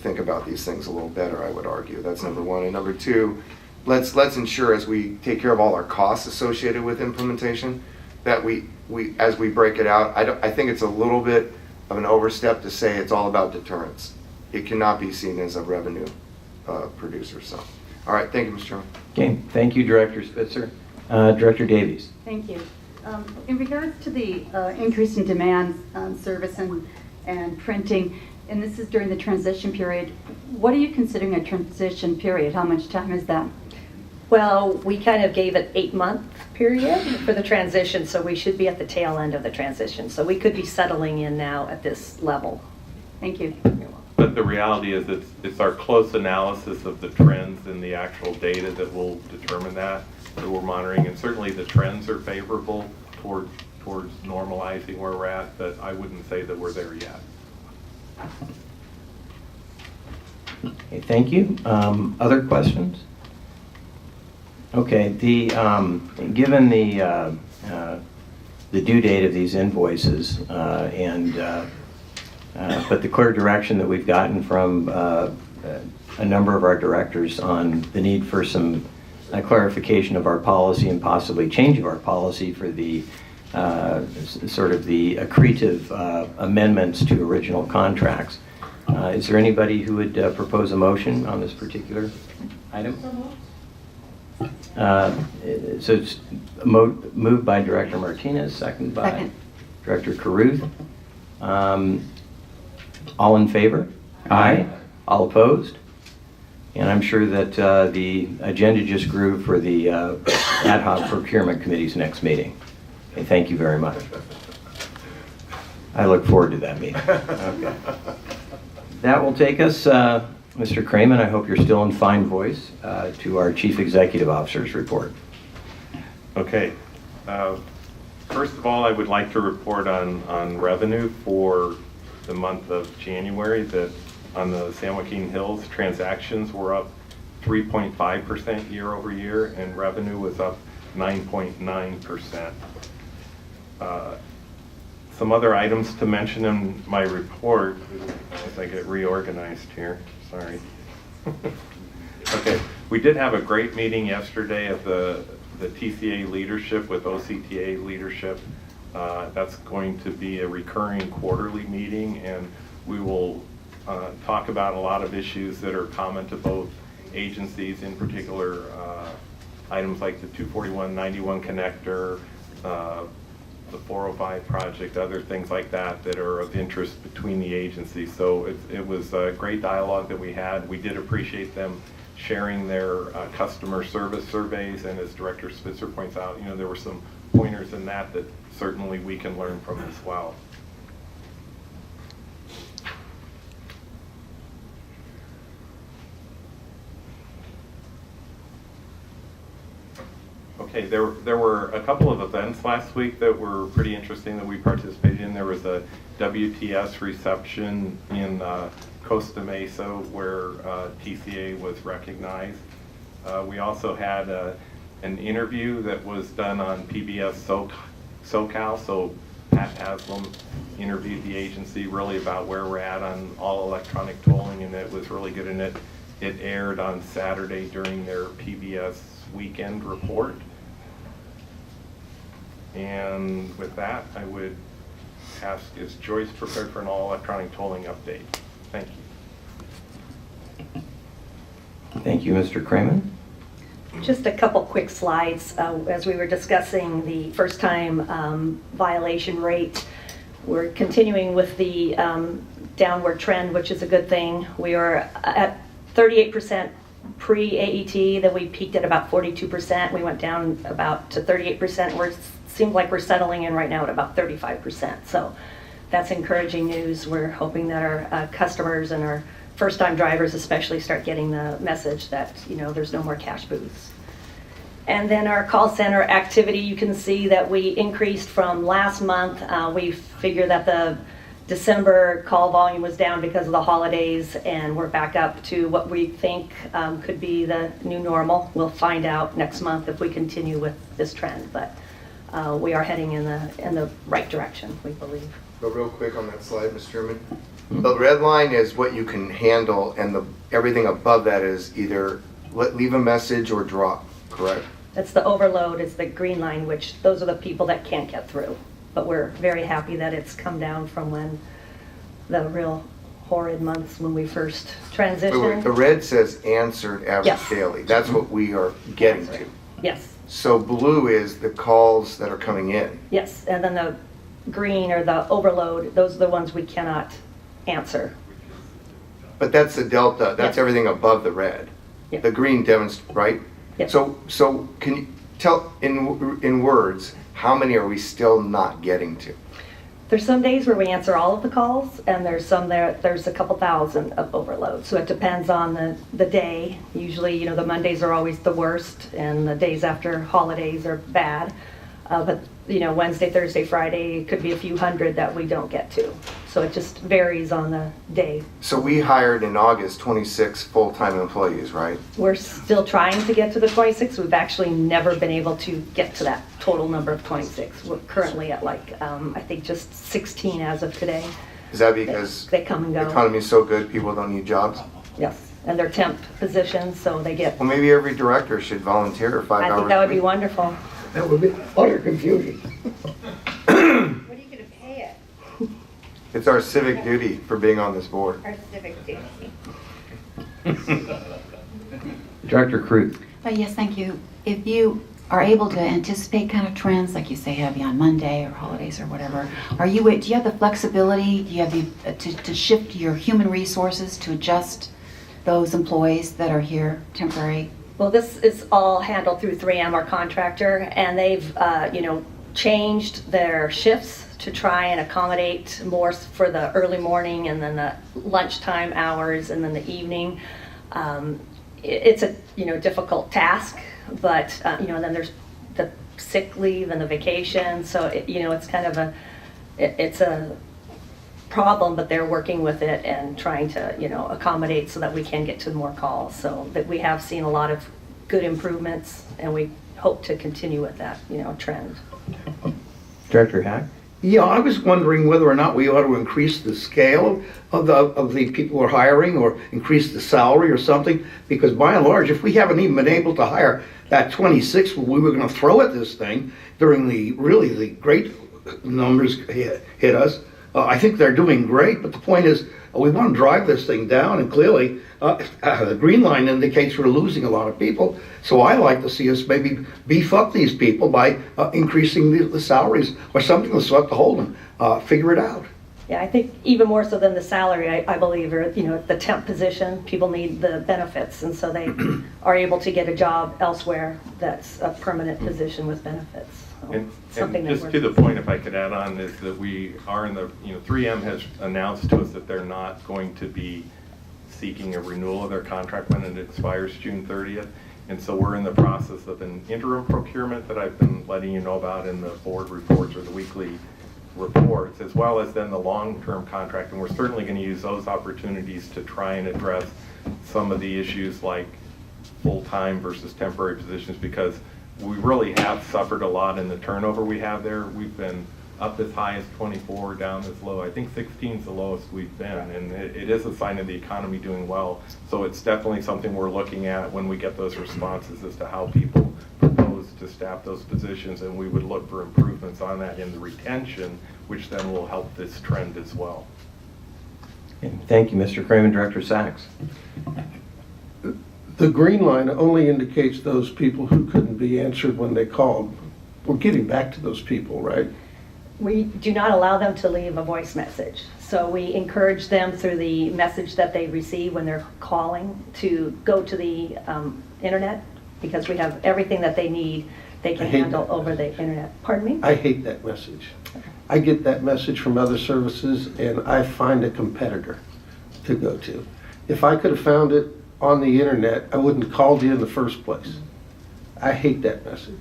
think about these things a little better, I would argue. That's number one. And number two, let's ensure, as we take care of all our costs associated with implementation, that we as we break it out, I think it's a little bit of an overstep to say it's all about deterrence. It cannot be seen as a revenue producer. So, all right, thank you, Mr. Chairman. Okay, thank you, Director Spitzer. Director Davies. Thank you. In regards to the increase in demand on service and printing, and this is during the transition period, what are you considering a transition period? How much time is that? Well, we kind of gave an 8-month period for the transition, so we should be at the tail end of the transition. So we could be settling in now at this level. Thank you. But the reality is it's our close analysis of the trends and the actual data that will determine that we're monitoring. And certainly the trends are favorable towards normalizing where we're at, but I wouldn't say that we're there yet. Okay, thank you. Other questions? Okay, given the due date of these invoices but the clear direction that we've gotten from a number of our directors on the need for some clarification of our policy and possibly change of our policy for the sort of the accretive amendments to original contracts. Is there anybody who would propose a motion on this particular item? So it's moved by Director Martinez, second by Director Caruth. All in favor? Aye. All opposed? And I'm sure that the agenda just grew for the ad hoc procurement committee's next meeting. Okay, thank you very much. I look forward to that meeting. Okay. That will take us, Mr. Kramen, I hope you're still in fine voice, to our Chief Executive Officer's report. Okay. First of all, I would like to report on revenue for the month of January, that on the San Joaquin Hills, transactions were up 3.5% year over year, and revenue was up 9.9%. Some other items to mention in my report, as I get reorganized here, sorry. Okay, we did have a great meeting yesterday of the TCA leadership with OCTA leadership. That's going to be a recurring quarterly meeting, and we will talk about a lot of issues that are common to both agencies, in particular items like the 241-91 connector, the 405 project, other things like that that are of interest between the agencies. So it was a great dialogue that we had. We did appreciate them sharing their customer service surveys, and as Director Spitzer points out, there were some pointers in that certainly we can learn from as well. Okay, there were a couple of events last week that were pretty interesting that we participated in. There was a WTS reception in Costa Mesa where TCA was recognized. We also had an interview that was done on PBS SoCal, so Pat Haslam interviewed the agency really about where we're at on all electronic tolling, and it was really good, and it aired on Saturday during their PBS weekend report. And with that, I would ask, is Joyce prepared for an all electronic tolling update? Thank you. Thank you, Mr. Kramer. Just a couple quick slides. As we were discussing the first time violation rate, we're continuing with the downward trend, which is a good thing. We are at 38% pre-AET, then we peaked at about 42%. We went down about to 38%. Seems like we're settling in right now at about 35%. So that's encouraging news. We're hoping that our customers and our first-time drivers especially start getting the message that there's no more cash booths. And then our call center activity, you can see that we increased from last month. We figure that the December call volume was down because of the holidays, and we're back up to what we think could be the new normal. We'll find out next month if we continue with this trend, but we are heading in the right direction, we believe. But real quick on that slide, Mr. Chairman. The red line is what you can handle, and everything above that is either leave a message or drop, correct? That's the overload, it's the green line, which those are the people that can't get through. But we're very happy that it's come down from when the real horrid months when we first transitioned. Wait, the red says answered average Yes. daily. That's what we are getting to. Yes, So blue is the calls that are coming in. yes, and then the green or the overload, those are the ones we cannot answer. But that's the delta, that's Yes. everything above the red. Yep. The green demonstrates, right? Yep. So can you tell in words, how many are we still not getting to? There's some days where we answer all of the calls, and there's a couple thousand of overload. So it depends on the day. Usually, the Mondays are always the worst, and the days after holidays are bad. But Wednesday, Thursday, Friday, it could be a few hundred that we don't get to. So it just varies on the day. So we hired in August 26 full-time employees, right? We're still trying to get to the 26. We've actually never been able to get to that total number of 26. We're currently at I think just 16 as of today. Is that because They come and the go. economy is so good, people don't need jobs? Yes, and they're temp positions, so they get, Well, maybe every director should volunteer 5 hours. I think that would a be week. wonderful. That would be utter confusion. What are you gonna pay it? It's our civic duty for being on this board. Our civic duty. Director Cruz. Yes, thank you. If you are able to anticipate kind of trends, like you say, heavy on Monday or holidays or whatever, do you have the flexibility, do you have the, to shift your human resources to adjust those employees that are here temporary? Well, this is all handled through 3M, our contractor, and they've, changed their shifts to try and accommodate more for the early morning and then the lunchtime hours and then the evening. It's a, difficult task, but, then there's the sick leave and the vacation, so, it's kind of it's a problem, but they're working with it and trying to, accommodate so that we can get to more calls. So that we have seen a lot of good improvements, and we hope to continue with that, trend. Director Hack? Yeah, I was wondering whether or not we ought to increase the scale of the people we're hiring, or increase the salary or something, because by and large, if we haven't even been able to hire that 26 we were going to throw at this thing during the great numbers hit us. I think they're doing great, but the point is, we want to drive this thing down, and clearly, the green line indicates we're losing a lot of people. So I like to see us maybe beef up these people by increasing the salaries or something to sweat the hold them. Figure it out. Yeah, I think even more so than the salary, I believe, or, the temp position, people need the benefits, and so they are able to get a job elsewhere that's a permanent position with benefits. So And something that just we're- to the point, if I could add on, is that we are in the, 3M has announced to us that they're not going to be seeking a renewal of their contract when it expires June 30th. And so we're in the process of an interim procurement that I've been letting you know about in the board reports or the weekly reports, as well as then the long-term contract. And we're certainly going to use those opportunities to try and address some of the issues like full-time versus temporary positions, because we really have suffered a lot in the turnover we have there. We've been up as high as 24, down as low. I think 16 is the lowest we've been, and it is a sign of the economy doing well. So it's definitely something we're looking at when we get those responses as to how people propose to staff those positions, and we would look for improvements on that in the retention, which then will help this trend as well. Thank you, Mr. Kramer. Director Sachs. The green line only indicates those people who couldn't be answered when they called. We're getting back to those people, right? We do not allow them to leave a voice message. So we encourage them through the message that they receive when they're calling to go to the internet, because we have everything that they need, they can handle over the internet. Pardon me? I hate that message. I get that message from other services, and I find a competitor to go to. If I could have found it on the internet, I wouldn't have called you in the first place. I hate that message.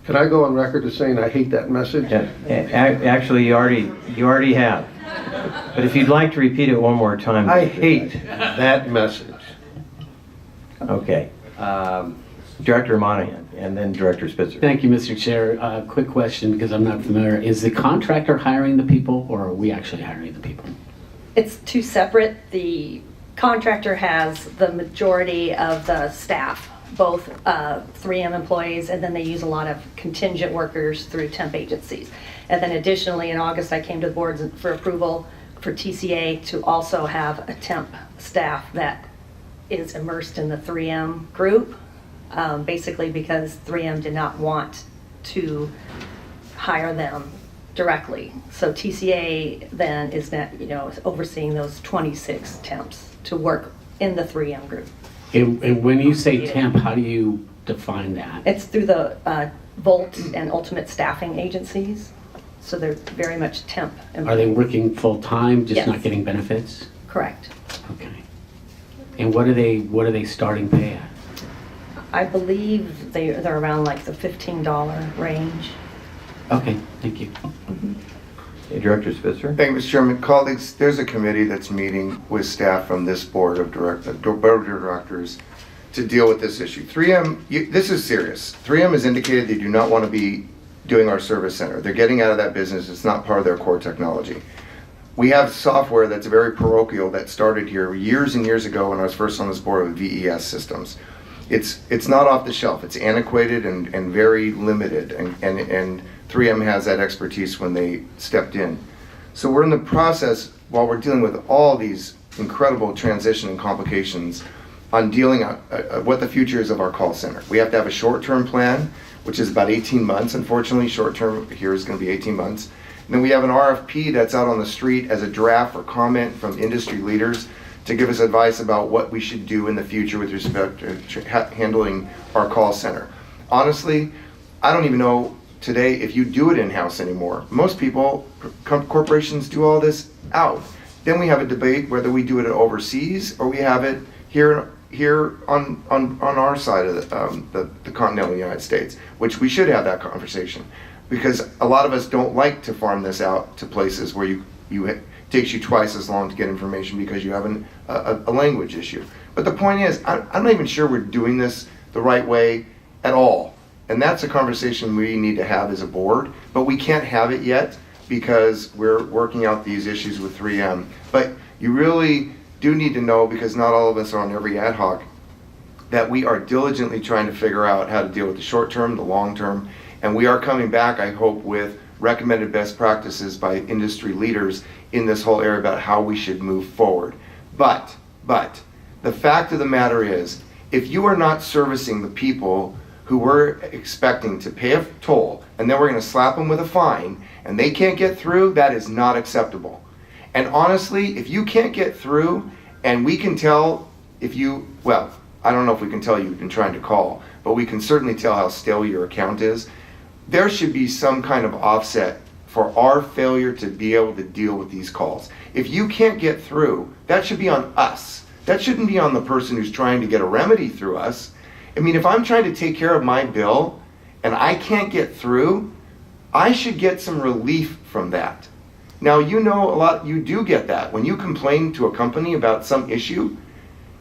Can I go on record as saying I hate that message? Actually, you already have. But if you'd like to repeat it one more time. I hate that message. Okay. Director Monahan, and then Director Spitzer. Thank you, Mr. Chair. Quick question, because I'm not familiar. Is the contractor hiring the people, or are we actually hiring the people? It's two separate. The contractor has the majority of the staff, both 3M employees, and then they use a lot of contingent workers through temp agencies. And then additionally, in August, I came to the board for approval for TCA to also have a temp staff that is immersed in the 3M group, basically because 3M did not want to hire them directly. So TCA then is overseeing those 26 temps to work in the 3M group. And when you say temp, how do you define that? It's through the Volt and Ultimate Staffing agencies, so they're very much temp. Are they working full-time, just Yes. not getting benefits? Correct. Okay. And what are they starting pay at? I believe they're around like the $15 range. Okay, thank you. Director Spitzer. Thank you, Mr. Chairman. Colleagues, there's a committee that's meeting with staff from this board of directors to deal with this issue. 3M, this is serious. 3M has indicated they do not want to be doing our service center. They're getting out of that business. It's not part of their core technology. We have software that's very parochial that started here years and years ago when I was first on this board with VES systems. It's not off the shelf. It's antiquated and very limited, and 3M has that expertise when they stepped in. So we're in the process, while we're dealing with all these incredible transition and complications, on dealing what the future is of our call center. We have to have a short-term plan, which is about 18 months. Unfortunately, short-term here is going to be 18 months. And then we have an RFP that's out on the street as a draft or comment from industry leaders to give us advice about what we should do in the future with respect to handling our call center. Honestly, I don't even know today if you do it in-house anymore. Most people, corporations do all this out. Then we have a debate whether we do it overseas or we have it here on our side of the continental United States, which we should have that conversation, because a lot of us don't like to farm this out to places where it takes you twice as long to get information because you have a language issue. But the point is, I'm not even sure we're doing this the right way at all. And that's a conversation we need to have as a board, but we can't have it yet because we're working out these issues with 3M. But you really do need to know, because not all of us are on every ad hoc, that we are diligently trying to figure out how to deal with the short term, the long term, and we are coming back, I hope, with recommended best practices by industry leaders in this whole area about how we should move forward. But, the fact of the matter is, if you are not servicing the people who we're expecting to pay a toll, and then we're going to slap them with a fine, and they can't get through, that is not acceptable. And honestly, if you can't get through, and we can tell if you, well, I don't know if we can tell you've been trying to call, but we can certainly tell how stale your account is. There should be some kind of offset for our failure to be able to deal with these calls. If you can't get through, that should be on us. That shouldn't be on the person who's trying to get a remedy through us. I mean, if I'm trying to take care of my bill and I can't get through, I should get some relief from that. Now, you know a lot, you do get that. When you complain to a company about some issue,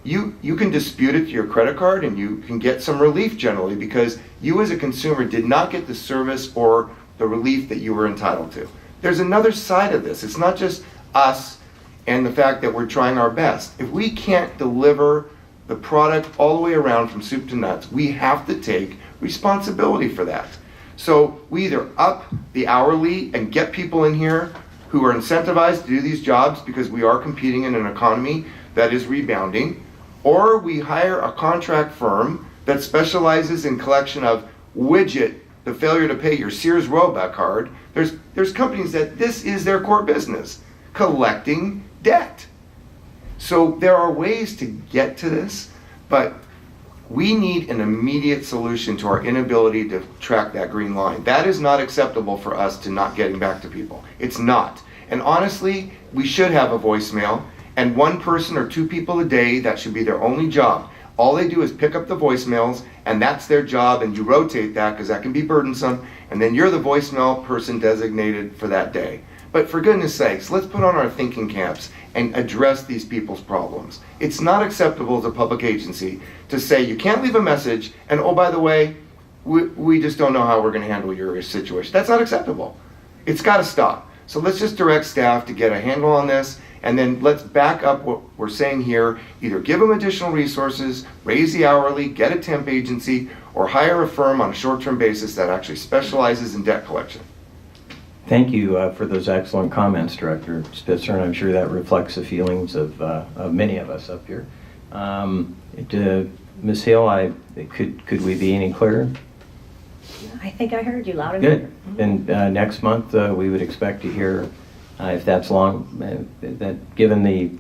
you can dispute it to your credit card and you can get some relief generally because you as a consumer did not get the service or the relief that you were entitled to. There's another side of this. It's not just us and the fact that we're trying our best. If we can't deliver the product all the way around from soup to nuts, we have to take responsibility for that. So we either up the hourly and get people in here who are incentivized to do these jobs because we are competing in an economy that is rebounding, or we hire a contract firm that specializes in collection of widget, the failure to pay your Sears Roebuck card. There's companies that this is their core business, collecting debt. So there are ways to get to this, but we need an immediate solution to our inability to track that green line. That is not acceptable for us to not getting back to people. It's not. And honestly, we should have a voicemail, and one person or two people a day, that should be their only job. All they do is pick up the voicemails, and that's their job, and you rotate that because that can be burdensome, and then you're the voicemail person designated for that day. But for goodness sakes, let's put on our thinking caps and address these people's problems. It's not acceptable as a public agency to say you can't leave a message, and oh, by the way, we just don't know how we're going to handle your situation. That's not acceptable. It's got to stop. So let's just direct staff to get a handle on this, and then let's back up what we're saying here. Either give them additional resources, raise the hourly, get a temp agency, or hire a firm on a short-term basis that actually specializes in debt collection. Thank you for those excellent comments, Director Spitzer, and I'm sure that reflects the feelings of many of us up here. Ms. Hill, could we be any clearer? I think I heard you loud and clear. Good. And next month, we would expect to hear, if that's long, that given the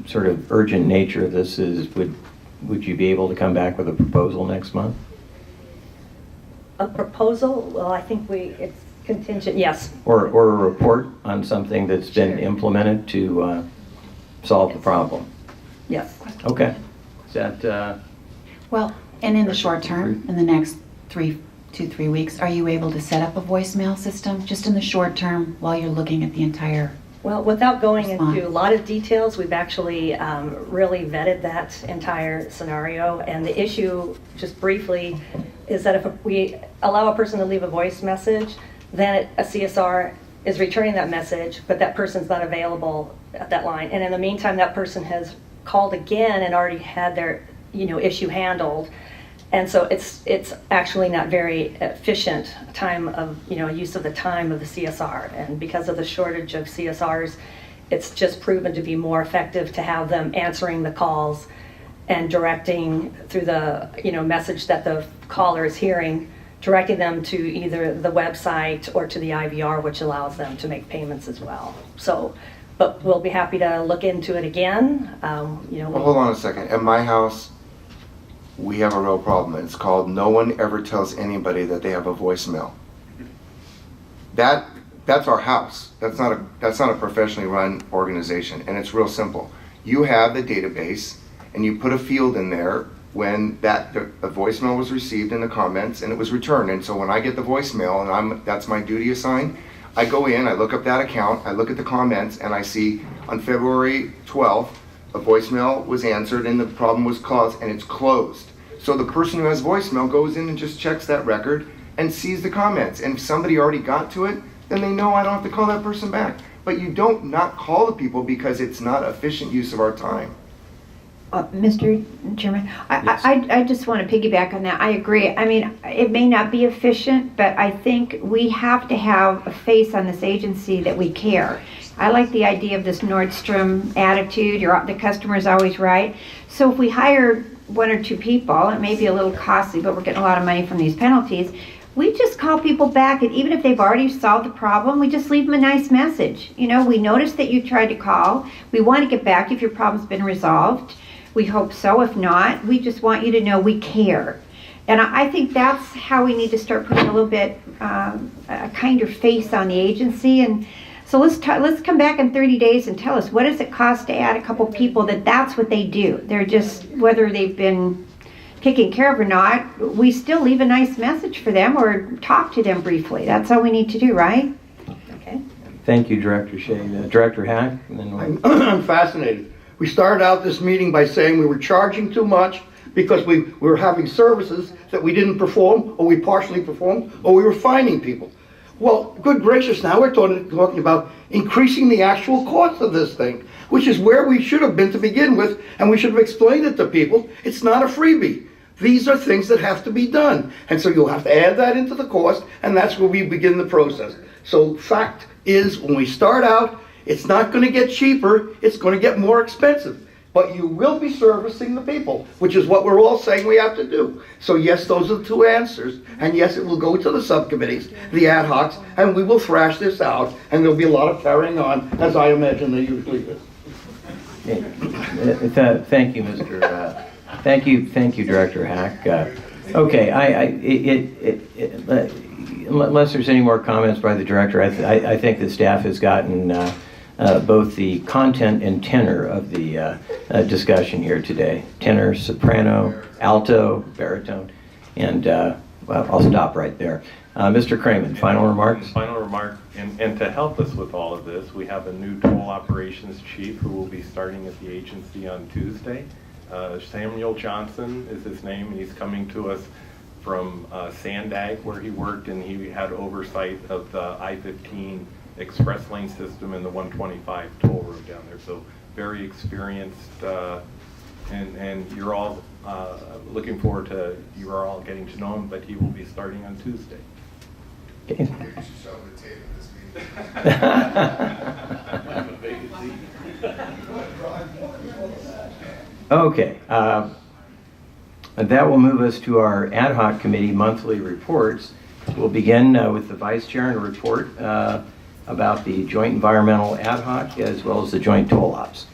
sort of urgent nature of this, would you be able to come back with a proposal next month? A proposal? Well, I think it's contingent, yes. Or a report on something that's been implemented to solve the problem? Yes. Okay. Is that... Well, and in the short term, in the next 2-3 weeks, are you able to set up a voicemail system just in the short term while you're looking at the entire? Well, without going response? into a lot of details, we've actually really vetted that entire scenario. And the issue, just briefly, is that if we allow a person to leave a voice message, then a CSR is returning that message, but that person's not available at that line. And in the meantime, that person has called again and already had their issue handled. And so it's actually not very efficient time of, use of the time of the CSR. And because of the shortage of CSRs, it's just proven to be more effective to have them answering the calls and directing through the, message that the caller is hearing, directing them to either the website or to the IVR, which allows them to make payments as well. So, but we'll be happy to look into it again. Well, hold on a second. At my house, we have a real problem. It's called no one ever tells anybody that they have a voicemail. That's our house. That's not a professionally run organization, and it's real simple. You have the database, and you put a field in there when a voicemail was received in the comments and it was returned. And so when I get the voicemail and that's my duty assigned, I go in, I look up that account, I look at the comments, and I see on February 12th, a voicemail was answered and the problem was caused and it's closed. So the person who has voicemail goes in and just checks that record and sees the comments. And if somebody already got to it, then they know I don't have to call that person back. But you don't not call the people because it's not efficient use of our time. Mr. Chairman, I just want to piggyback on that. I agree. I mean, it may not be efficient, but I think we have to have a face on this agency that we care. I like the idea of this Nordstrom attitude, the customer's always right. So if we hire 1 or 2 people, it may be a little costly, but we're getting a lot of money from these penalties. We just call people back, and even if they've already solved the problem, we just leave them a nice message. You know, we noticed that you tried to call. We want to get back if your problem's been resolved. We hope so. If not, we just want you to know we care. And I think that's how we need to start putting a little bit a kinder face on the agency. And so let's come back in 30 days and tell us, what does it cost to add a couple people that's what they do. They're just, whether they've been taken care of or not, we still leave a nice message for them or talk to them briefly. That's all we need to do, right? Okay. Thank you, Director Shea. Director Hack? And then I'm fascinated. We started out this meeting by saying we were charging too much because we were having services that we didn't perform, or we partially performed, or we were fining people. Well, good gracious, now we're talking about increasing the actual cost of this thing, which is where we should have been to begin with, and we should have explained it to people. It's not a freebie. These are things that have to be done. And so you'll have to add that into the cost, and that's where we begin the process. So fact is, when we start out, it's not going to get cheaper, it's going to get more expensive. But you will be servicing the people, which is what we're all saying we have to do. So yes, those are the 2 answers. And yes, it will go to the subcommittees, the ad hocs, and we will thrash this out. And there'll be a lot of carrying on, as I imagine they usually do. Thank you, Mr. Thank you, Director Hack. Okay, unless there's any more comments by the director, I think the staff has gotten both the content and tenor of the discussion here today. Tenor, soprano, alto, baritone, and I'll stop right there. Mr. Kramen, final remarks? Final remark, and to help us with all of this, we have a new toll operations chief who will be starting at the agency on Tuesday. Samuel Johnson is his name, and he's coming to us from Sandag, where he worked, and he had oversight of the I-15 express lane system and the 125 toll road down there. So very experienced, and you're all looking forward to, you are all getting to know him, but he will be starting on Tuesday. Okay. Okay, and that will move us to our ad hoc committee monthly reports. We'll begin with the vice chair and a report about the joint environmental ad hoc as well as the joint toll ops.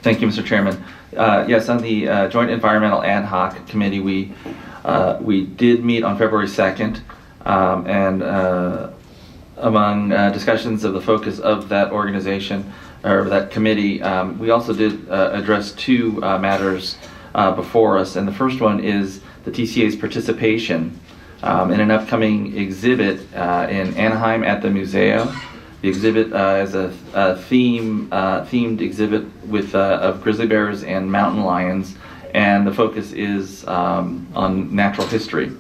Thank you, Mr. Chairman. Yes, on the joint environmental ad hoc committee, we did meet on February 2nd, and among discussions of the focus of that organization, or that committee, we also did address 2 matters before us, and the first one is the TCA's participation in an upcoming exhibit in Anaheim at the Museo. The exhibit is a themed exhibit with of grizzly bears and mountain lions, and the focus is on natural history.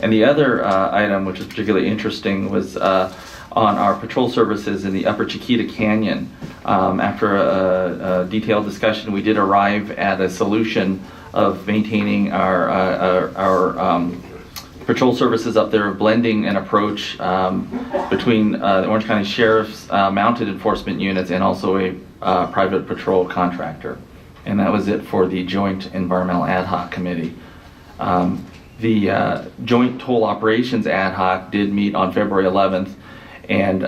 And the other item, which is particularly interesting, was on our patrol services in the Upper Chiquita Canyon. After a detailed discussion, we did arrive at a solution of maintaining our patrol services up there, blending an approach between the Orange County Sheriff's mounted enforcement units and also a private patrol contractor. And that was it for the Joint Environmental Ad Hoc Committee. The Joint Toll Operations Ad Hoc did meet on February 11th, and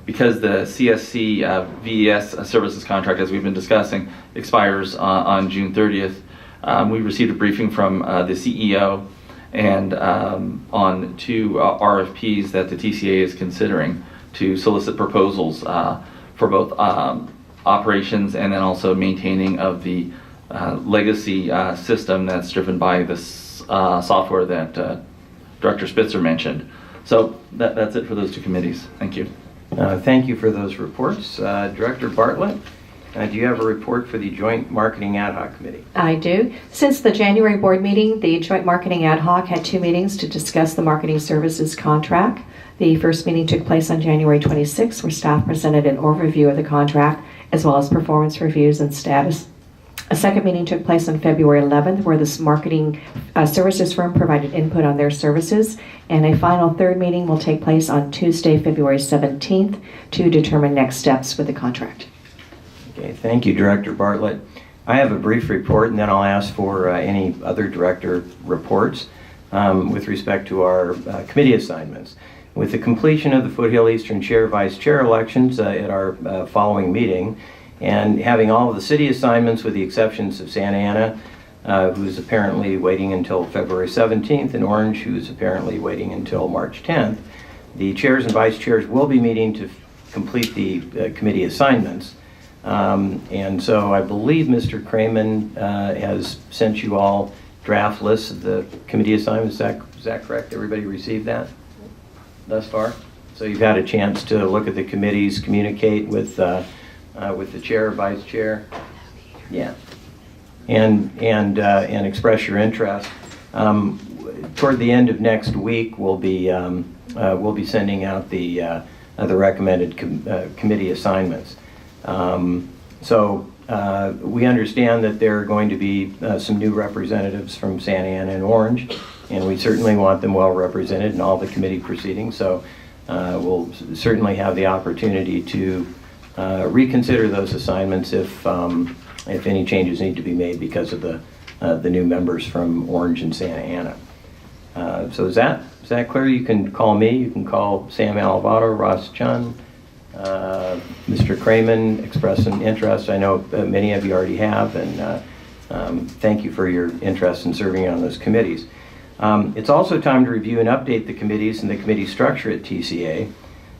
because the CSC VES services contract, as we've been discussing, expires on June 30th, we received a briefing from the CEO and on 2 RFPs that the TCA is considering to solicit proposals for both operations and then also maintaining of the legacy system that's driven by this software that Director Spitzer mentioned. So that's it for those 2 committees. Thank you. Thank you for those reports. Director Bartlett, do you have a report for the Joint Marketing Ad Hoc Committee? I do. Since the January board meeting, the Joint Marketing Ad Hoc had 2 meetings to discuss the marketing services contract. The first meeting took place on January 26th, where staff presented an overview of the contract, as well as performance reviews and status A second meeting took place on February 11th, where this marketing services firm provided input on their services. And a final third meeting will take place on Tuesday, February 17th, to determine next steps with the contract. Okay, thank you, Director Bartlett. I have a brief report, and then I'll ask for any other director reports with respect to our committee assignments. With the completion of the Foothill Eastern Chair Vice Chair elections at our following meeting, and having all of the city assignments with the exceptions of Santa Ana, who's apparently waiting until February 17th, and Orange, who's apparently waiting until March 10th, the chairs and vice chairs will be meeting to complete the committee assignments. And so I believe Mr. Kramen has sent you all draft lists of the committee assignments. Is that correct? Everybody received that thus far? So you've had a chance to look at the committees, communicate with the chair, vice chair, yeah, and express your interest. Toward the end of next week, we'll be sending out the recommended committee assignments. So we understand that there are going to be some new representatives from Santa Ana and Orange, and we certainly want them well represented in all the committee proceedings. So we'll certainly have the opportunity to reconsider those assignments if any changes need to be made because of the new members from Orange and Santa Ana. So is that clear? You can call me. You can call Sam Alavato, Ross Chun, Mr. Kramen, express some interest. I know many of you already have, and thank you for your interest in serving on those committees. It's also time to review and update the committees and the committee structure at TCA.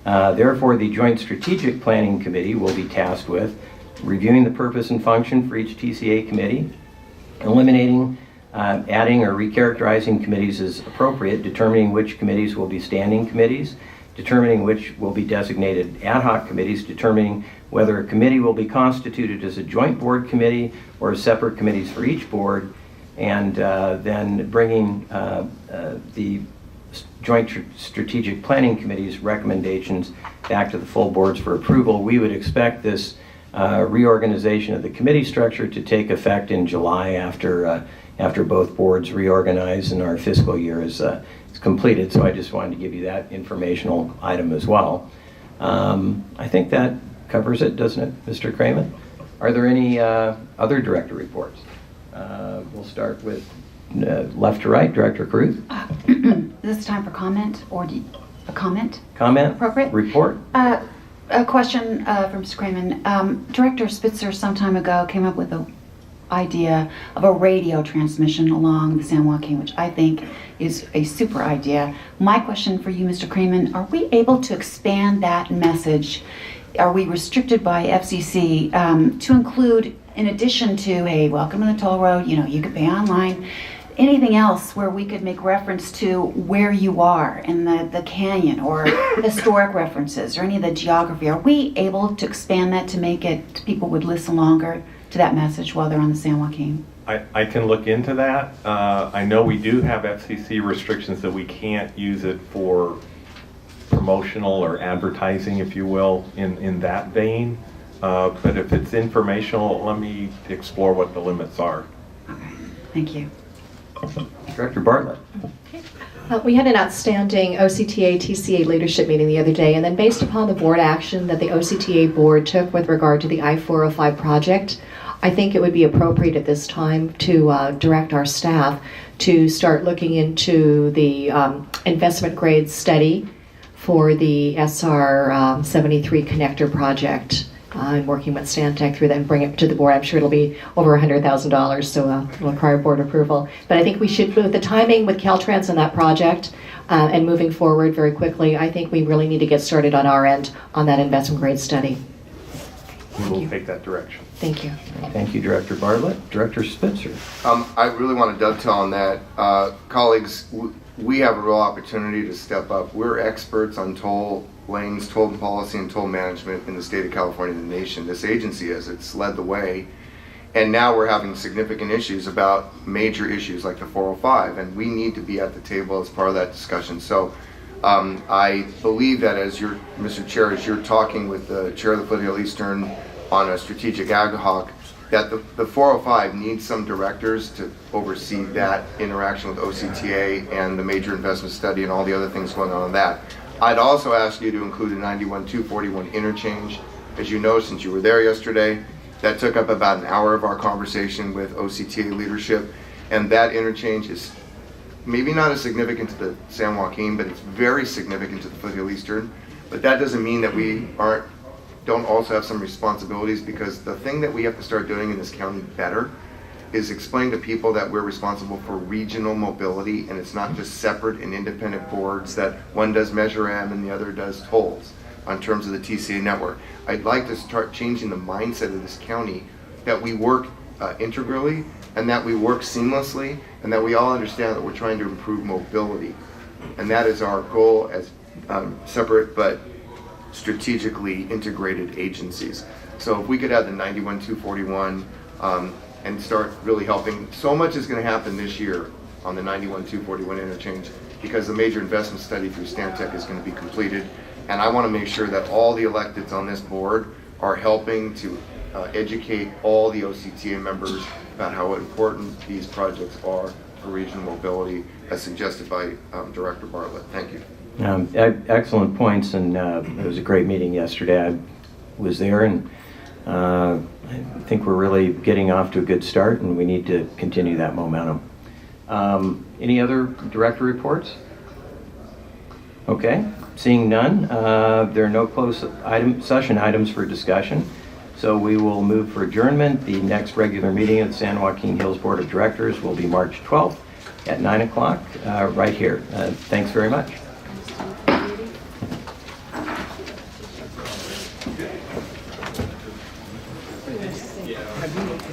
Therefore, the Joint Strategic Planning Committee will be tasked with reviewing the purpose and function for each TCA committee, eliminating, adding, or recharacterizing committees as appropriate, determining which committees will be standing committees, determining which will be designated ad hoc committees, determining whether a committee will be constituted as a joint board committee or as separate committees for each board, and then bringing the Joint Strategic Planning Committee's recommendations back to the full boards for approval. We would expect this reorganization of the committee structure to take effect in July after both boards reorganize and our fiscal year is completed. So I just wanted to give you that informational item as well. I think that covers it, doesn't it, Mr. Kramen? Are there any other director reports? We'll start with left to right, Director Cruz. Is this time for comment or a comment? Comment? Appropriate? Report? A question from Mr. Kramen. Director Spitzer some time ago came up with the idea of a radio transmission along the San Joaquin, which I think is a super idea. My question for you, Mr. Kramen, are we able to expand that message? Are we restricted by FCC to include, in addition to, hey, welcome to the toll road, you could pay online, anything else where we could make reference to where you are in the canyon, or historic references, or any of the geography? Are we able to expand that to make it, people would listen longer to that message while they're on the San Joaquin? I can look into that. I know we do have FCC restrictions that we can't use it for promotional or advertising, if you will, in that vein. But if it's informational, let me explore what the limits are. Okay, thank you. Director Bartlett. We had an outstanding OCTA TCA leadership meeting the other day, and then based upon the board action that the OCTA board took with regard to the I-405 project, I think it would be appropriate at this time to direct our staff to start looking into the investment grade study for the SR 73 connector project. And working with Stantec through that and bring it to the board. I'm sure it'll be over $100,000, so it'll require board approval. But I think we should, with the timing with Caltrans on that project and moving forward very quickly, I think we really need to get started on our end on that investment grade study. We will take that direction. Thank you. Thank you, Director Bartlett. Director Spitzer. I really want to dovetail on that. Colleagues, we have a real opportunity to step up. We're experts on toll lanes, toll policy, and toll management in the state of California and the nation. This agency is. It's led the way. And now we're having significant issues about major issues like the 405, and we need to be at the table as part of that discussion. So I believe that as Mr. Chair, as you're talking with the Chair of the Foothill Eastern on a strategic ad hoc that the 405 needs some directors to oversee that interaction with OCTA and the major investment study and all the other things going on in that. I'd also ask you to include a 91-241 interchange. As you know, since you were there yesterday, that took up about an hour of our conversation with OCTA leadership, and that interchange is maybe not as significant to the San Joaquin, but it's very significant to the Foothill Eastern. But that doesn't mean that we don't also have some responsibilities, because the thing that we have to start doing in this county better is explain to people that we're responsible for regional mobility, and it's not just separate and independent boards that one does Measure M and the other does tolls on terms of the TCA network. I'd like to start changing the mindset of this county that we work integrally and that we work seamlessly and that we all understand that we're trying to improve mobility. And that is our goal as separate but strategically integrated agencies. So if we could have the 91-241 and start really helping. So much is going to happen this year on the 91-241 interchange because the major investment study through Stantec is going to be completed. And I want to make sure that all the electeds on this board are helping to educate all the OCTA members about how important these projects are for regional mobility, as suggested by Director Bartlett. Thank you. Excellent points, and it was a great meeting yesterday. I was there, and I think we're really getting off to a good start, and we need to continue that momentum. Any other director reports? Okay, seeing none, there are no closed session items for discussion, so we will move for adjournment. The next regular meeting of the San Joaquin Hills Board of Directors will be March 12th at 9 o'clock right here. Thanks very much.